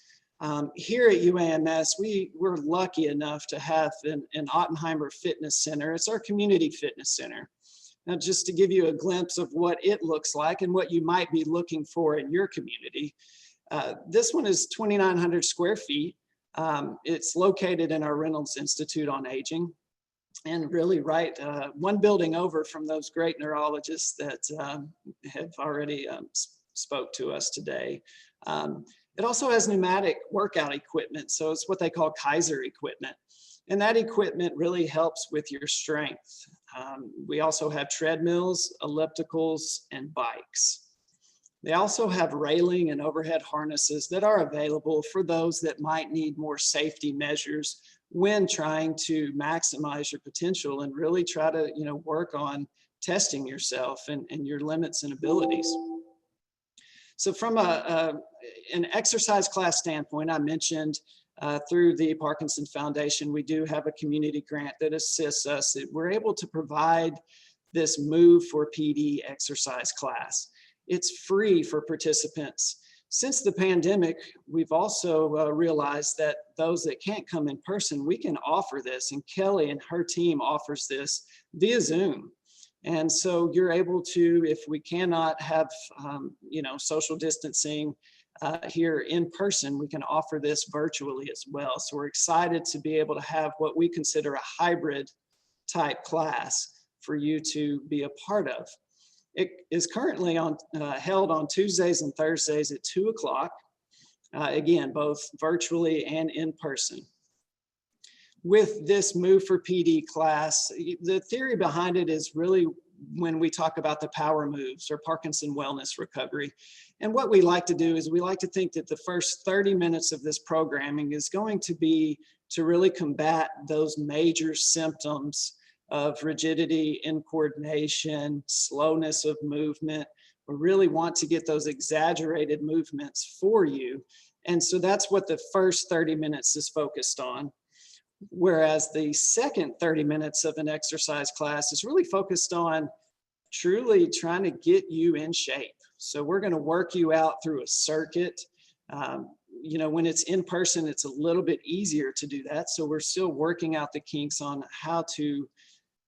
Here at UAMS, we're lucky enough to have an Ottenheimer Fitness Center. It's our community fitness center. Now, just to give you a glimpse of what it looks like and what you might be looking for in your community, this one is 2,900 square feet. It's located in our Reynolds Institute on Aging, and really one building over from those great neurologists that have already spoke to us today. It also has pneumatic workout equipment, so it's what they call Kaiser equipment. And that equipment really helps with your strength. We also have treadmills, ellipticals, and bikes. They also have railing and overhead harnesses that are available for those that might need more safety measures when trying to maximize your potential and really try to, work on testing yourself and your limits and abilities. So from an exercise class standpoint, I mentioned through the Parkinson Foundation, we do have a community grant that assists us. We're able to provide this Move for PD exercise class. It's free for participants. Since the pandemic, we've also realized that those that can't come in person, we can offer this, and Kelly and her team offers this via Zoom. And so you're able to, if we cannot have, social distancing here in person, we can offer this virtually as well. So we're excited to be able to have what we consider a hybrid type class for you to be a part of. It is currently held on Tuesdays and Thursdays at 2 o'clock, again, both virtually and in person. With this Move for PD class, the theory behind it is really when we talk about the power moves or Parkinson wellness recovery. And what we like to do is we like to think that the first 30 minutes of this programming is going to be to really combat those major symptoms of rigidity, incoordination, slowness of movement. We really want to get those exaggerated movements for you. And so that's what the first 30 minutes is focused on. Whereas the second 30 minutes of an exercise class is really focused on truly trying to get you in shape. So we're going to work you out through a circuit. When it's in person, it's a little bit easier to do that. So we're still working out the kinks on how to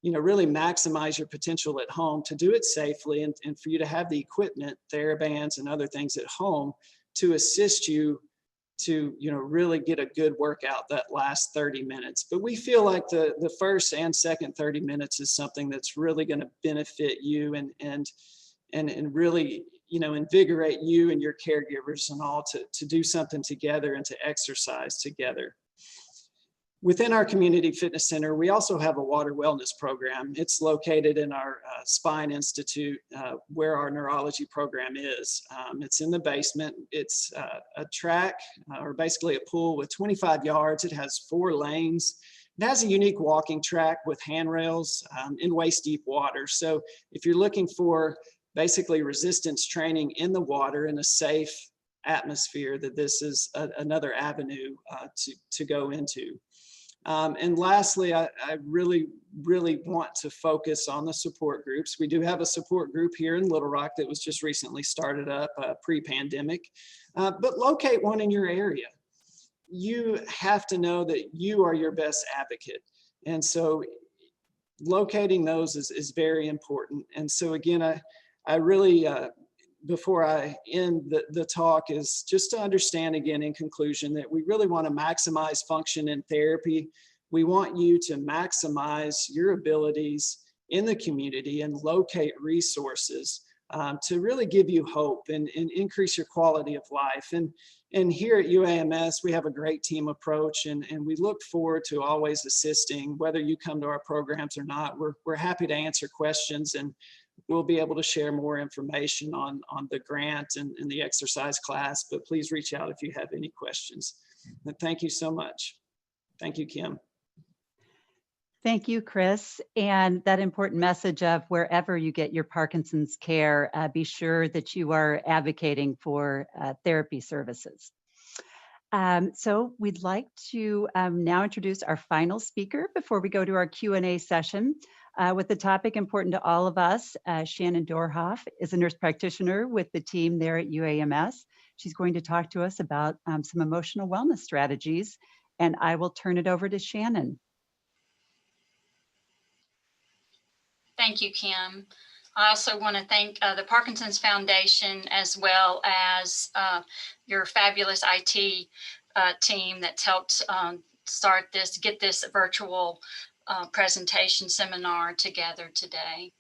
really maximize your potential at home, to do it safely, and for you to have the equipment, TheraBands and other things at home to assist you to really get a good workout that last 30 minutes. But we feel like the first and second 30 minutes is something that's really going to benefit you and really invigorate you and your caregivers and all to do something together and to exercise together. Within our community fitness center, we also have a water wellness program. It's located in our spine institute where our neurology program is. It's in the basement. It's a track or basically a pool with 25 yards. It has 4 lanes. It has a unique walking track with handrails in waist deep water. So if you're looking for basically resistance training in the water in a safe atmosphere, that this is another avenue to go into. And lastly, I really want to focus on the support groups. We do have a support group here in Little Rock that was just recently started up pre-pandemic, but locate one in your area. You have to know that you are your best advocate. And so locating those is very important. And so again, I really, before I end the talk, is just to understand again in conclusion that we really want to maximize function in therapy. We want you to maximize your abilities in the community and locate resources to really give you hope and increase your quality of life. And here at UAMS, we have a great team approach, and we look forward to always assisting, whether you come to our programs or not. We're happy to answer questions, and we'll be able to share more information on the grant and the exercise class, but please reach out if you have any questions. And thank you so much. Thank you, Kim. Thank you, Chris. And that important message of wherever you get your Parkinson's care, be sure that you are advocating for therapy services. So we'd like to now introduce our final speaker before we go to our Q&A session. With the topic important to all of us, Shannon Dorhoff is a nurse practitioner with the team there at UAMS. She's going to talk to us about some emotional wellness strategies, and I will turn it over to Shannon. Thank you, Kim. I also want to thank the Parkinson's Foundation as well as your fabulous IT team that's helped get this virtual presentation seminar together today.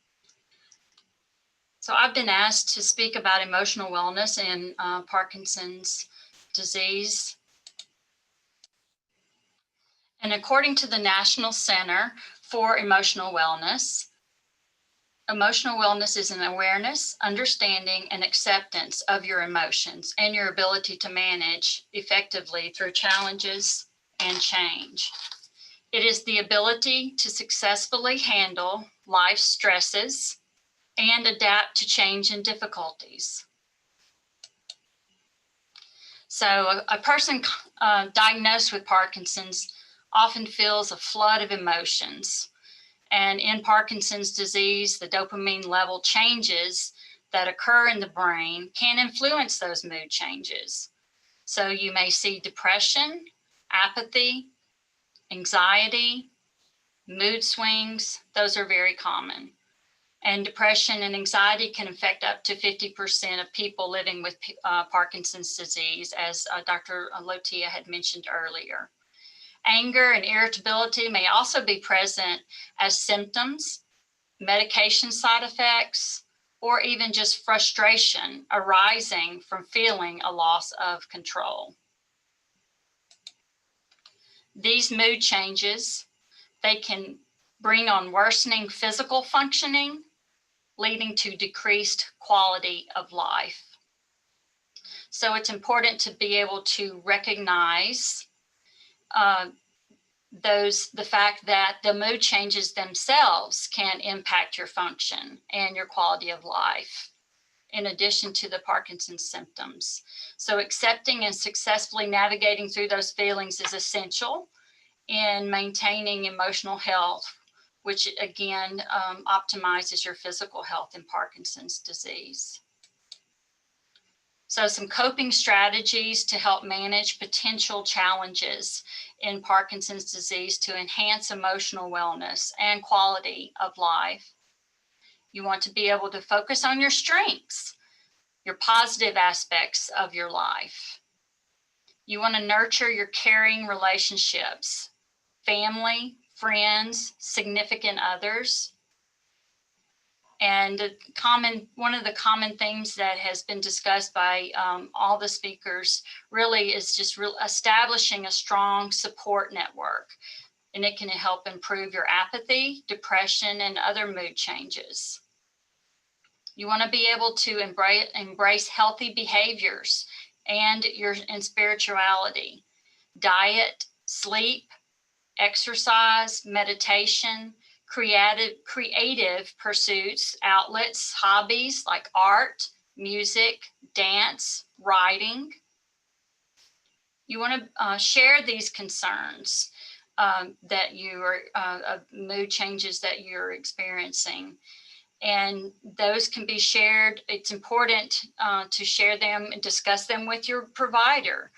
So I've been asked to speak about emotional wellness in Parkinson's disease. And according to the National Center for Emotional Wellness is an awareness, understanding, and acceptance of your emotions and your ability to manage effectively through challenges and change. It is the ability to successfully handle life's stresses and adapt to change and difficulties. So a person diagnosed with Parkinson's often feels a flood of emotions. And in Parkinson's disease, the dopamine level changes that occur in the brain can influence those mood changes. So you may see depression, apathy, anxiety, mood swings. Those are very common. And depression and anxiety can affect up to 50% of people living with Parkinson's disease, as Dr. Lotia had mentioned earlier. Anger and irritability may also be present as symptoms, medication side effects, or even just frustration arising from feeling a loss of control. These mood changes, they can bring on worsening physical functioning, leading to decreased quality of life. So it's important to be able to recognize the fact that the mood changes themselves can impact your function and your quality of life, in addition to the Parkinson's symptoms. So accepting and successfully navigating through those feelings is essential in maintaining emotional health, which again optimizes your physical health in Parkinson's disease. So some coping strategies to help manage potential challenges in Parkinson's disease to enhance emotional wellness and quality of life. You want to be able to focus on your strengths, your positive aspects of your life. You want to nurture your caring relationships, family, friends, significant others. And one of the common themes that has been discussed by all the speakers really is just establishing a strong support network. And it can help improve your apathy, depression, and other mood changes. You want to be able to embrace healthy behaviors and spirituality, diet, sleep, exercise, meditation, creative pursuits, outlets, hobbies like art, music, dance, writing. You want to share these concerns that you are, mood changes that you're experiencing. And those can be shared. It's important to share them and discuss them with your provider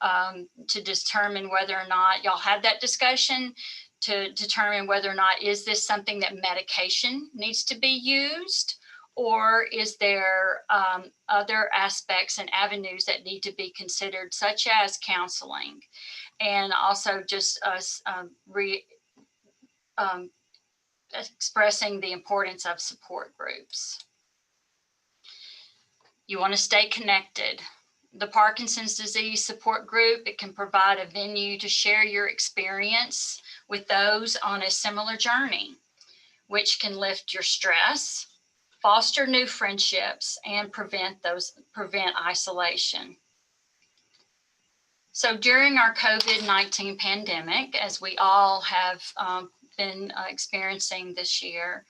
to determine whether or not y'all had that discussion, to determine whether or not is this something that medication needs to be used, or is there other aspects and avenues that need to be considered, such as counseling, and also just expressing the importance of support groups. You want to stay connected. The Parkinson's Disease Support Group, it can provide a venue to share your experience with those on a similar journey, which can lift your stress, foster new friendships, and prevent isolation. So during our COVID-19 pandemic, as we all have been experiencing this year,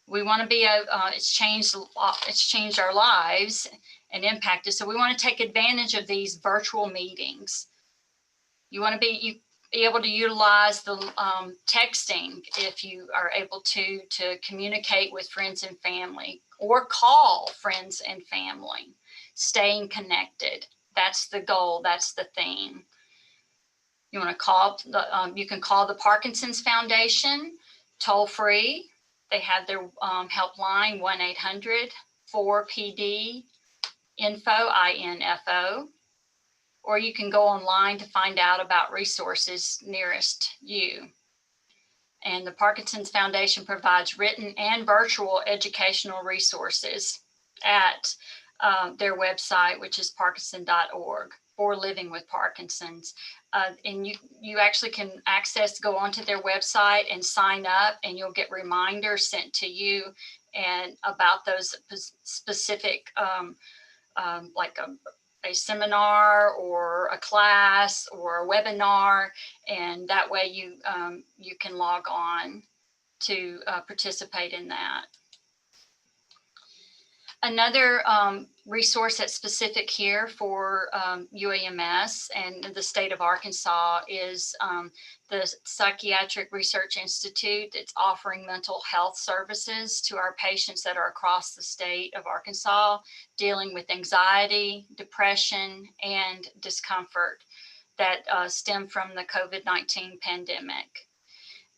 we want to be it's changed our lives and impacted. So we want to take advantage of these virtual meetings. You want to be able to utilize the texting if you are able to communicate with friends and family, or call friends and family. Staying connected. That's the goal. That's the theme. You want to call you can call the Parkinson's Foundation toll free. They have their helpline 1-800-4PD-INFO, INFO. Or you can go online to find out about resources nearest you. And the Parkinson's Foundation provides written and virtual educational resources at their website, which is parkinson.org, for living with Parkinson's. And you actually can go onto their website and sign up, and you'll get reminders sent to you and about those specific, like a seminar or a class or a webinar, and that way you can log on to participate in that. Another resource that's specific here for UAMS and the state of Arkansas is the Psychiatric Research Institute. It's offering mental health services to our patients that are across the state of Arkansas, dealing with anxiety, depression, and discomfort that stem from the COVID-19 pandemic.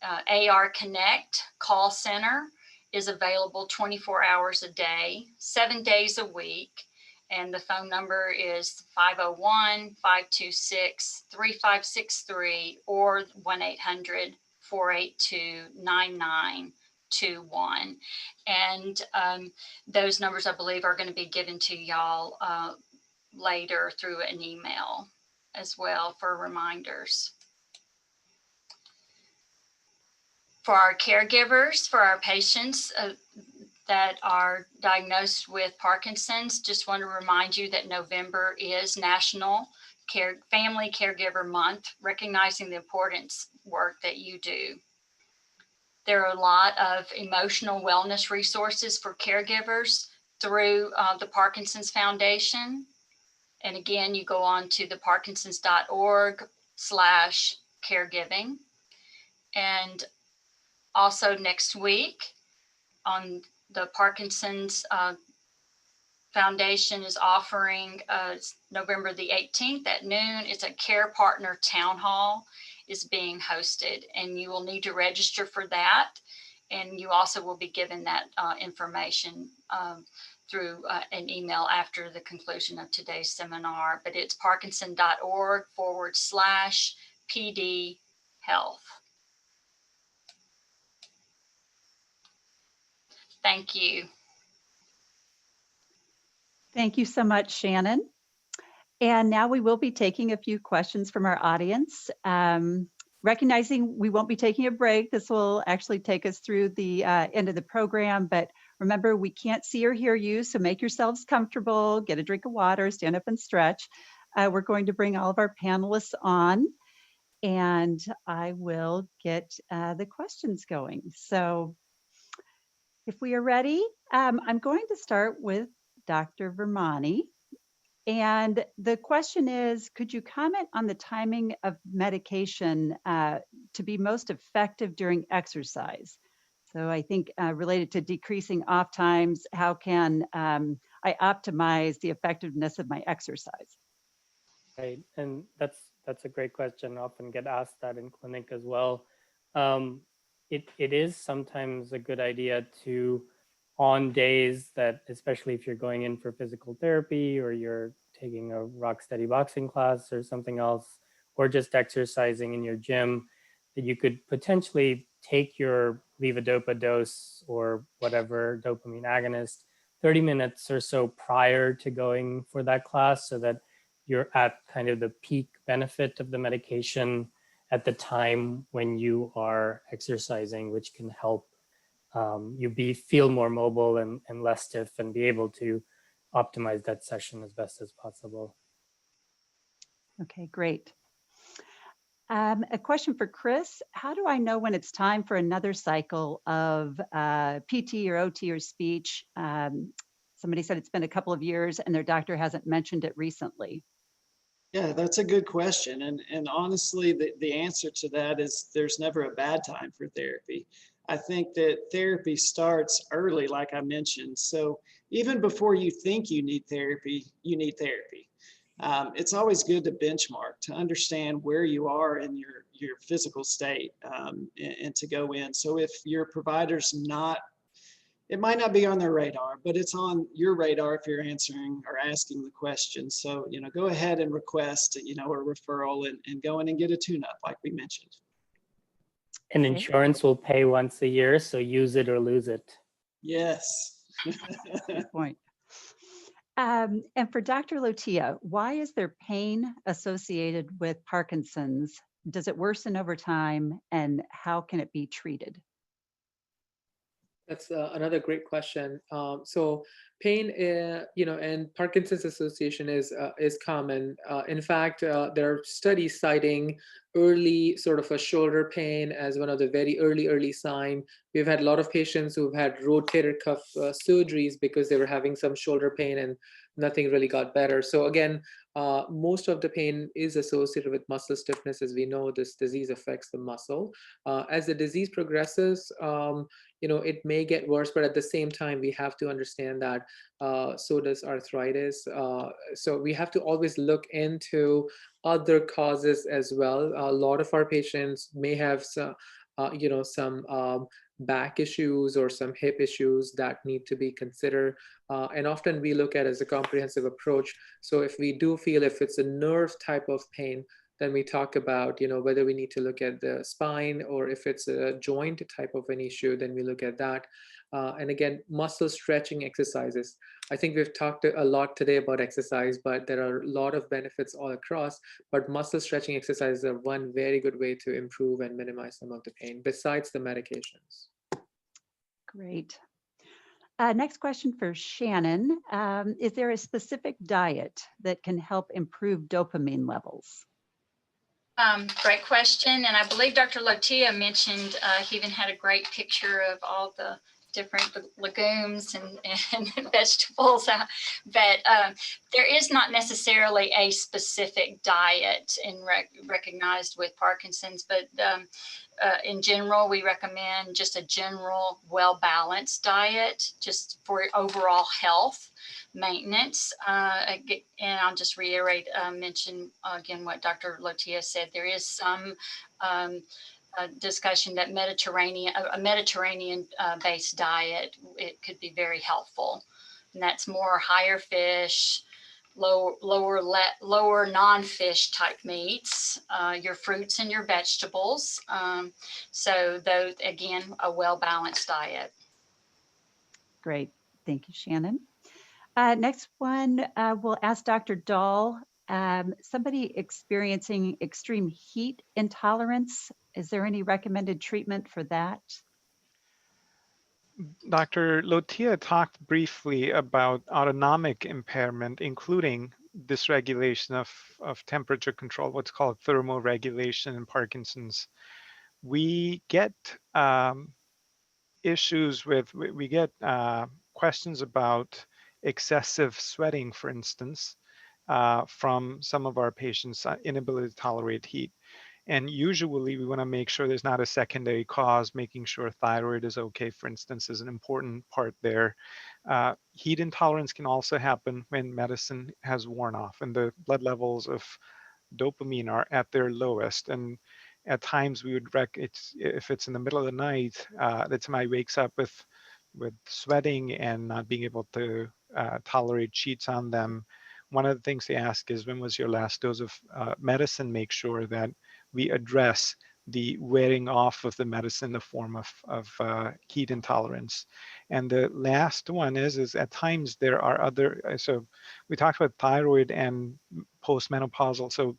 AR Connect call center is available 24 hours a day, 7 days a week. And the phone number is 501-526-3563 or 1-800-482-9921. And those numbers, I believe, are going to be given to y'all later through an email as well for reminders. For our caregivers, for our patients that are diagnosed with Parkinson's, just want to remind you that November is National Family Caregiver Month, recognizing the importance work that you do. There are a lot of emotional wellness resources for caregivers through the Parkinson's Foundation. And again, you go on to the parkinsons.org/caregiving. And also next week on the Parkinson's Foundation is offering November the 18th at noon. It's a Care Partner Town Hall is being hosted, and you will need to register for that. And you also will be given that information through an email after the conclusion of today's seminar. But it's parkinson.org/PD Health. Thank you. Thank you so much, Shannon. And now we will be taking a few questions from our audience. Recognizing we won't be taking a break, this will actually take us through the end of the program, but remember, we can't see or hear you, so make yourselves comfortable, get a drink of water, stand up and stretch. We're going to bring all of our panelists on, and I will get the questions going. So if we are ready, I'm going to start with Dr. Virmani. And the question is, could you comment on the timing of medication to be most effective during exercise? So I think related to decreasing off times, how can I optimize the effectiveness of my exercise? Right, and that's a great question. I often get asked that in clinic as well. It is sometimes a good idea to, on days that, especially if you're going in for physical therapy or you're taking a rock steady boxing class or something else, or just exercising in your gym, that you could potentially take your levodopa dose or whatever dopamine agonist 30 minutes or so prior to going for that class, so that you're at kind of the peak benefit of the medication at the time when you are exercising, which can help you feel more mobile and less stiff and be able to optimize that session as best as possible. Okay, great. A question for Chris. How do I know when it's time for another cycle of PT or OT or speech? Somebody said it's been a couple of years and their doctor hasn't mentioned it recently. Yeah, that's a good question. And honestly, the answer to that is there's never a bad time for therapy. I think that therapy starts early, like I mentioned. So even before you think you need therapy, you need therapy. It's always good to benchmark, to understand where you are in your physical state and to go in. So if your provider's not, it might not be on their radar, but it's on your radar if you're answering or asking the question. So, go ahead and request, a referral and go in and get a tune-up like we mentioned. And insurance will pay once a year, so use it or lose it. Yes. Good point. And for Dr. Lotia, why is there pain associated with Parkinson's? Does it worsen over time, and how can it be treated? That's another great question. So pain, and Parkinson's association is common. In fact, there are studies citing early sort of a shoulder pain as one of the very early sign. We've had a lot of patients who've had rotator cuff surgeries because they were having some shoulder pain and nothing really got better. So again, most of the pain is associated with muscle stiffness. As we know, this disease affects the muscle. As the disease progresses, it may get worse, but at the same time, we have to understand that so does arthritis. So we have to always look into other causes as well. A lot of our patients may have some, some back issues or some hip issues that need to be considered. And often we look at it as a comprehensive approach. So if we do feel if it's a nerve type of pain, then we talk about, whether we need to look at the spine, or if it's a joint type of an issue, then we look at that. And again, muscle stretching exercises. I think we've talked a lot today about exercise, but there are a lot of benefits all across. But muscle stretching exercises are one very good way to improve and minimize some of the pain, besides the medications. Great. Next question for Shannon. Is there a specific diet that can help improve dopamine levels? Great question. And I believe Dr. Lotia mentioned, he even had a great picture of all the different legumes and vegetables. But there is not necessarily a specific diet recognized with Parkinson's, but in general, we recommend just a general well-balanced diet just for overall health maintenance. And I'll just reiterate, mention again what Dr. Lotia said. There is some discussion that a Mediterranean based diet, it could be very helpful. And that's more higher fish, lower non-fish type meats, your fruits and your vegetables. So those, again, a well-balanced diet. Great. Thank you, Shannon. Next one, we'll ask Dr. Dhall. Somebody experiencing extreme heat intolerance, is there any recommended treatment for that? Dr. Lotia talked briefly about autonomic impairment, including dysregulation of temperature control, what's called thermoregulation in Parkinson's. We get issues with, we get questions about excessive sweating, for instance, from some of our patients' inability to tolerate heat. And usually we want to make sure there's not a secondary cause. Making sure thyroid is okay, for instance, is an important part there. Heat intolerance can also happen when medicine has worn off and the blood levels of dopamine are at their lowest. And at times we would if it's in the middle of the night, that somebody wakes up with sweating and not being able to tolerate sheets on them. One of the things they ask is, when was your last dose of medicine? Make sure that we address the wearing off of the medicine in the form of heat intolerance. And the last one is at times there are other, so we talked about thyroid and postmenopausal. So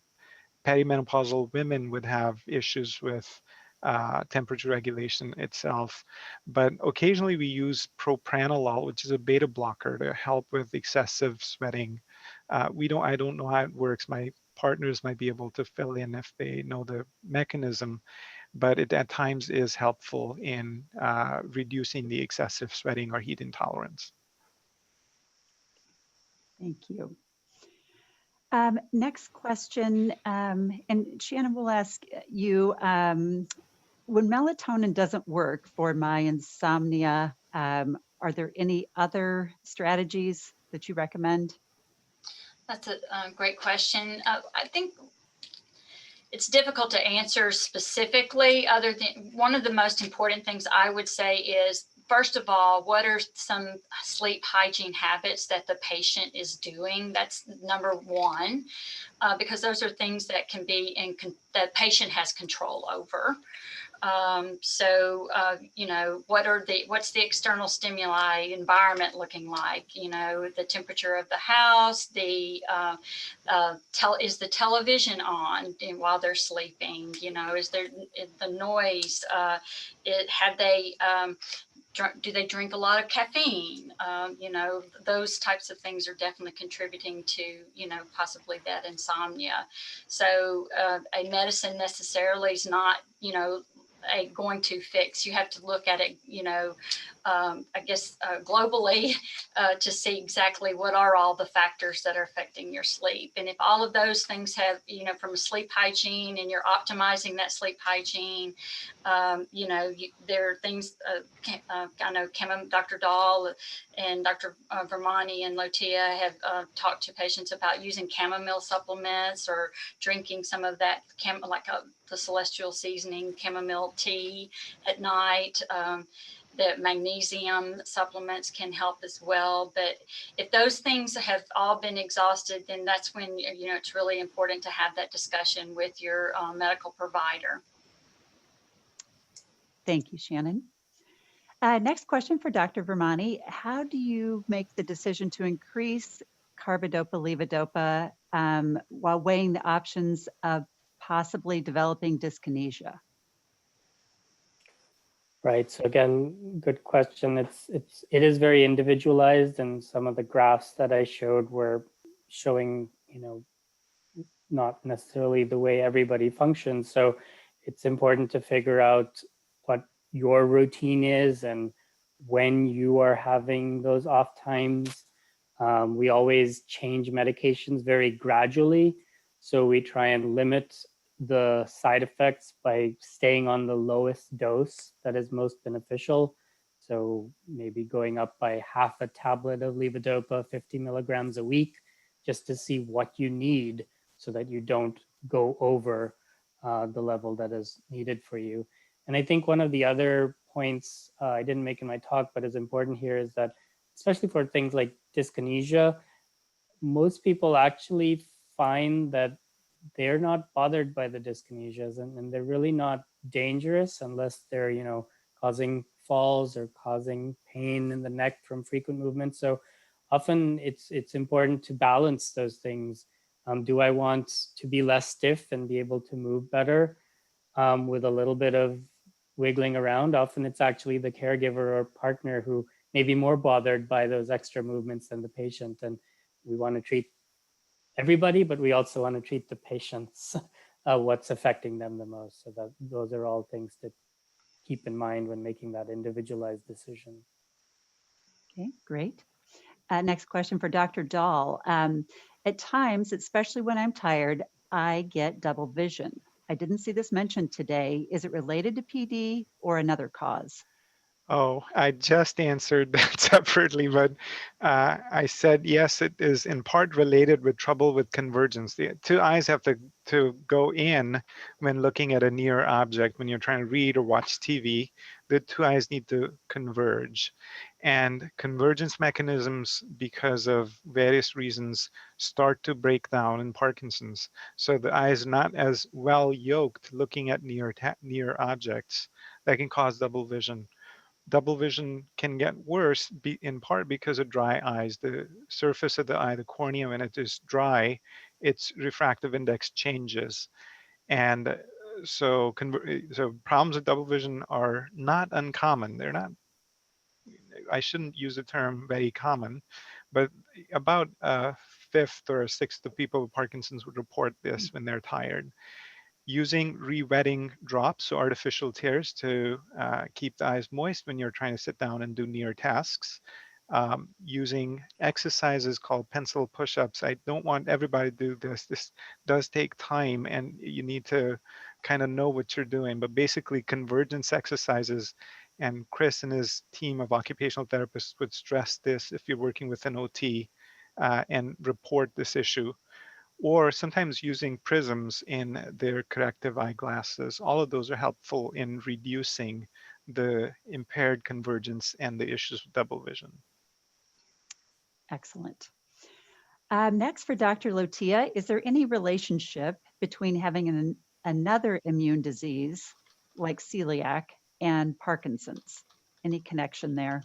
perimenopausal women would have issues with temperature regulation itself. But occasionally we use propranolol, which is a beta blocker, to help with excessive sweating. I don't know how it works. My partners might be able to fill in if they know the mechanism, but it at times is helpful in reducing the excessive sweating or heat intolerance. Thank you. Next question, and Shannon, will ask you, when melatonin doesn't work for my insomnia, are there any other strategies that you recommend? That's a great question. I think it's difficult to answer specifically, other than one of the most important things I would say is, first of all, what are some sleep hygiene habits that the patient is doing? That's number one, because those are things that can be that patient has control over. What's the external stimuli environment looking like? The temperature of the house, is the television on while they're sleeping? Is there the noise? Have they do they drink a lot of caffeine? Those types of things are definitely contributing to, possibly that insomnia. So a medicine necessarily is not, going to fix. You have to look at it, globally to see exactly what are all the factors that are affecting your sleep. And if all of those things have, from a sleep hygiene, and you're optimizing that sleep hygiene, there are things, I know Dr. Dhall and Dr. Virmani and Lotia have talked to patients about using chamomile supplements or drinking some of that, the celestial seasoning chamomile tea at night. The magnesium supplements can help as well. But if those things have all been exhausted, then that's when, it's really important to have that discussion with your medical provider. Thank you, Shannon. Next question for Dr. Virmani. How do you make the decision to increase carbidopa, levodopa while weighing the options of possibly developing dyskinesia? Right. So again, good question. It is very individualized, and some of the graphs that I showed were showing, not necessarily the way everybody functions. So it's important to figure out what your routine is and when you are having those off times. We always change medications very gradually. So we try and limit the side effects by staying on the lowest dose that is most beneficial. So maybe going up by half a tablet of levodopa, 50 milligrams a week, just to see what you need so that you don't go over the level that is needed for you. And I think one of the other points I didn't make in my talk, but is important here, is that especially for things like dyskinesia, most people actually find that they're not bothered by the dyskinesias, and they're really not dangerous unless they're, causing falls or causing pain in the neck from frequent movement. So often it's important to balance those things. Do I want to be less stiff and be able to move better with a little bit of wiggling around? Often it's actually the caregiver or partner who may be more bothered by those extra movements than the patient. And we want to treat everybody, but we also want to treat the patients, what's affecting them the most. So that those are all things to keep in mind when making that individualized decision. Okay, great. Next question for Dr. Dhall. At times, especially when I'm tired, I get double vision. I didn't see this mentioned today. Is it related to PD or another cause? Oh, I just answered that separately, but I said, yes, it is in part related with trouble with convergence. The two eyes have to go in when looking at a near object. When you're trying to read or watch TV, the two eyes need to converge. And convergence mechanisms, because of various reasons, start to break down in Parkinson's. So the eye is not as well yoked looking at near objects. That can cause double vision. Double vision can get worse in part because of dry eyes. The surface of the eye, the cornea, when it is dry, its refractive index changes. And so problems with double vision are not uncommon. They're not, I shouldn't use the term very common, but about a fifth or a sixth of people with Parkinson's would report this when they're tired. Using re-wetting drops, so artificial tears, to keep the eyes moist when you're trying to sit down and do near tasks. Using exercises called pencil push-ups. I don't want everybody to do this. This does take time, and you need to kind of know what you're doing. But basically, convergence exercises, and Chris and his team of occupational therapists would stress this if you're working with an OT and report this issue. Or sometimes using prisms in their corrective eyeglasses. All of those are helpful in reducing the impaired convergence and the issues with double vision. Excellent. Next for Dr. Lotia, is there any relationship between having another immune disease like celiac and Parkinson's? Any connection there?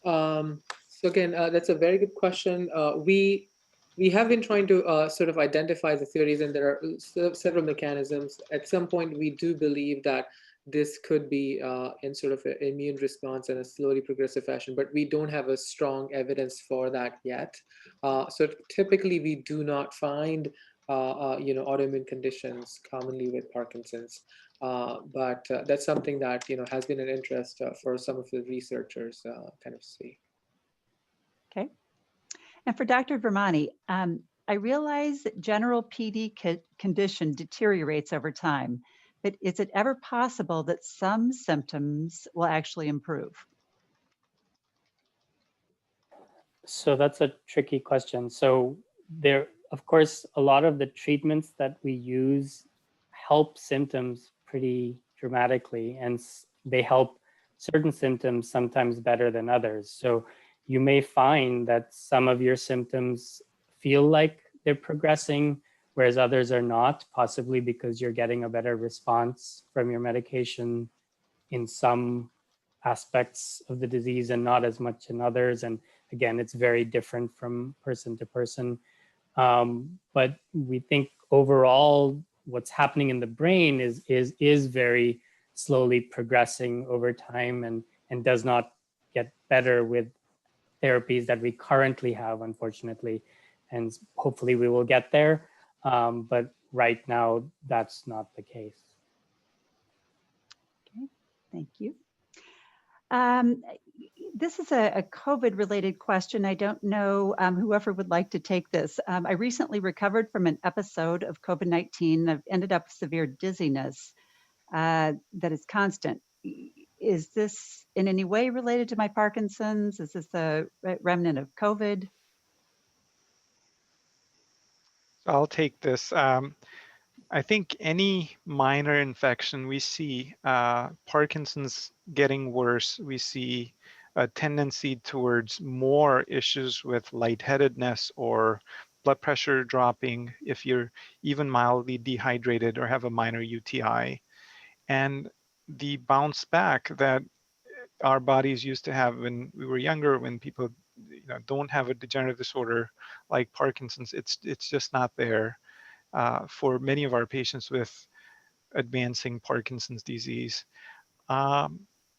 So again, that's a very good question. We have been trying to sort of identify the theories, and there are several mechanisms. At some point, we do believe that this could be in sort of an immune response in a slowly progressive fashion, but we don't have a strong evidence for that yet. So typically we do not find autoimmune conditions commonly with Parkinson's, but that's something that has been an interest for some of the researchers kind of see. Okay. And for Dr. Virmani, I realize that general PD condition deteriorates over time, but is it ever possible that some symptoms will actually improve? So that's a tricky question. So there, of course, a lot of the treatments that we use help symptoms pretty dramatically, and they help certain symptoms sometimes better than others. So you may find that some of your symptoms feel like they're progressing, whereas others are not, possibly because you're getting a better response from your medication in some aspects of the disease and not as much in others. And again, it's very different from person to person. But we think overall, what's happening in the brain is very slowly progressing over time and does not get better with therapies that we currently have, unfortunately. And hopefully we will get there. But right now, that's not the case. Okay, thank you. This is a COVID-related question. I don't know whoever would like to take this. I recently recovered from an episode of COVID-19. I've ended up with severe dizziness that is constant. Is this in any way related to my Parkinson's? Is this a remnant of COVID? I'll take this. I think any minor infection, we see Parkinson's getting worse. We see a tendency towards more issues with lightheadedness or blood pressure dropping if you're even mildly dehydrated or have a minor UTI. And the bounce back that our bodies used to have when we were younger, when people don't have a degenerative disorder like Parkinson's, it's just not there. For many of our patients with advancing Parkinson's disease.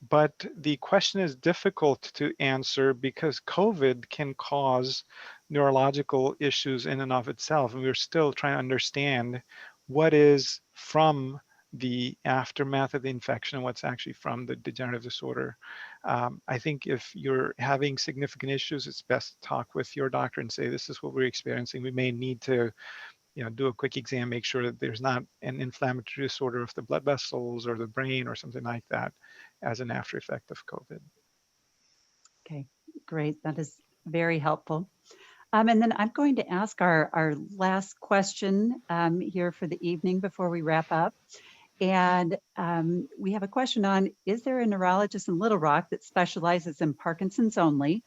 But the question is difficult to answer because COVID can cause neurological issues in and of itself. And we're still trying to understand what is from the aftermath of the infection and what's actually from the degenerative disorder. I think if you're having significant issues, it's best to talk with your doctor and say, this is what we're experiencing. We may need to do a quick exam, make sure that there's not an inflammatory disorder of the blood vessels or the brain or something like that as an after effect of COVID. Okay, great. That is very helpful. And then I'm going to ask our last question here for the evening before we wrap up. And we have a question on, is there a neurologist in Little Rock that specializes in Parkinson's only?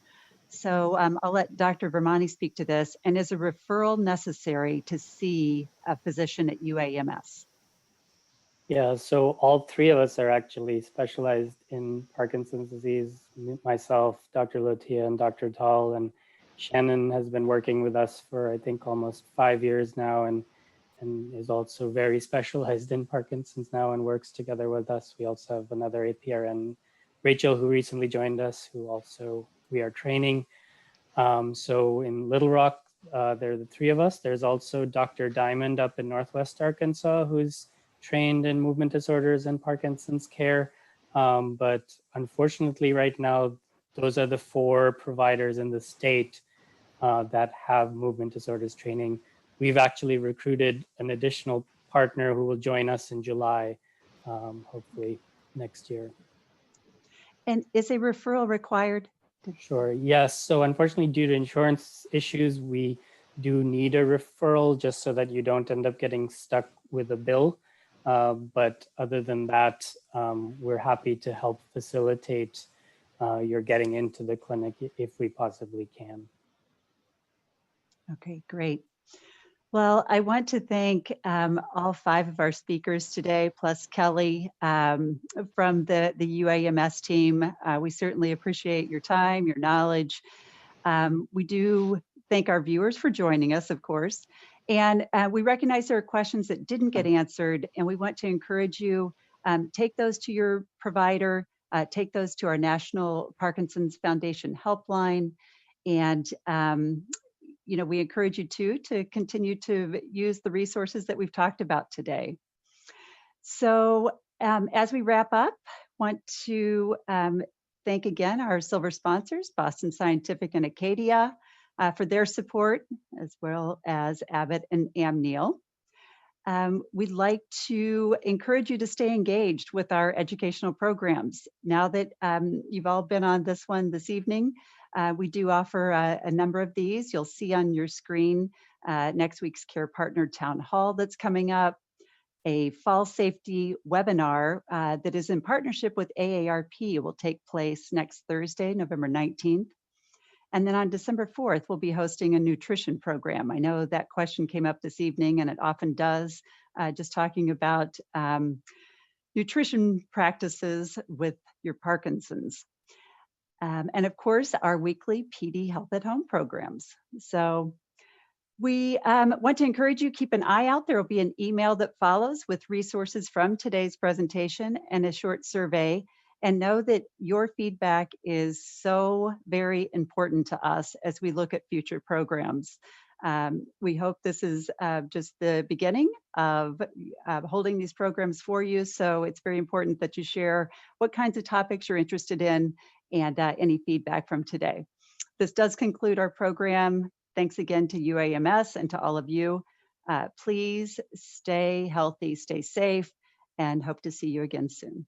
So I'll let Dr. Virmani speak to this. And is a referral necessary to see a physician at UAMS? Yeah, so all three of us are actually specialized in Parkinson's disease. Myself, Dr. Lotia, and Dr. Dhall, and Shannon has been working with us for, I think, almost 5 years now, and is also very specialized in Parkinson's now and works together with us. We also have another APRN, Rachel, who recently joined us, who also we are training. So in Little Rock, there are the three of us. There's also Dr. Diamond up in Northwest Arkansas, who's trained in movement disorders and Parkinson's care. But unfortunately, right now, those are the 4 providers in the state that have movement disorders training. We've actually recruited an additional partner who will join us in July, hopefully next year. And is a referral required? Sure, yes. So unfortunately, due to insurance issues, we do need a referral just so that you don't end up getting stuck with a bill. But other than that, we're happy to help facilitate your getting into the clinic if we possibly can. Okay, great. Well, I want to thank all 5 of our speakers today, plus Kelly from the UAMS team. We certainly appreciate your time, your knowledge. We do thank our viewers for joining us, of course. And we recognize there are questions that didn't get answered, and we want to encourage you take those to your provider, take those to our National Parkinson's Foundation helpline. And, we encourage you to continue to use the resources that we've talked about today. So as we wrap up, want to thank again our silver sponsors, Boston Scientific and Acadia, for their support, as well as Abbott and Amneal. We'd like to encourage you to stay engaged with our educational programs. Now that you've all been on this one this evening, we do offer a number of these. You'll see on your screen next week's Care Partner Town Hall that's coming up, a fall safety webinar that is in partnership with AARP will take place next Thursday, November 19th. And then on December 4th, we'll be hosting a nutrition program. I know that question came up this evening, and it often does, just talking about nutrition practices with your Parkinson's. And of course, our weekly PD Health at Home programs. So we want to encourage you, keep an eye out. There will be an email that follows with resources from today's presentation and a short survey. And know that your feedback is so very important to us as we look at future programs. We hope this is just the beginning of holding these programs for you. So it's very important that you share what kinds of topics you're interested in and any feedback from today. This does conclude our program. Thanks again to UAMS and to all of you. Please stay healthy, stay safe, and hope to see you again soon.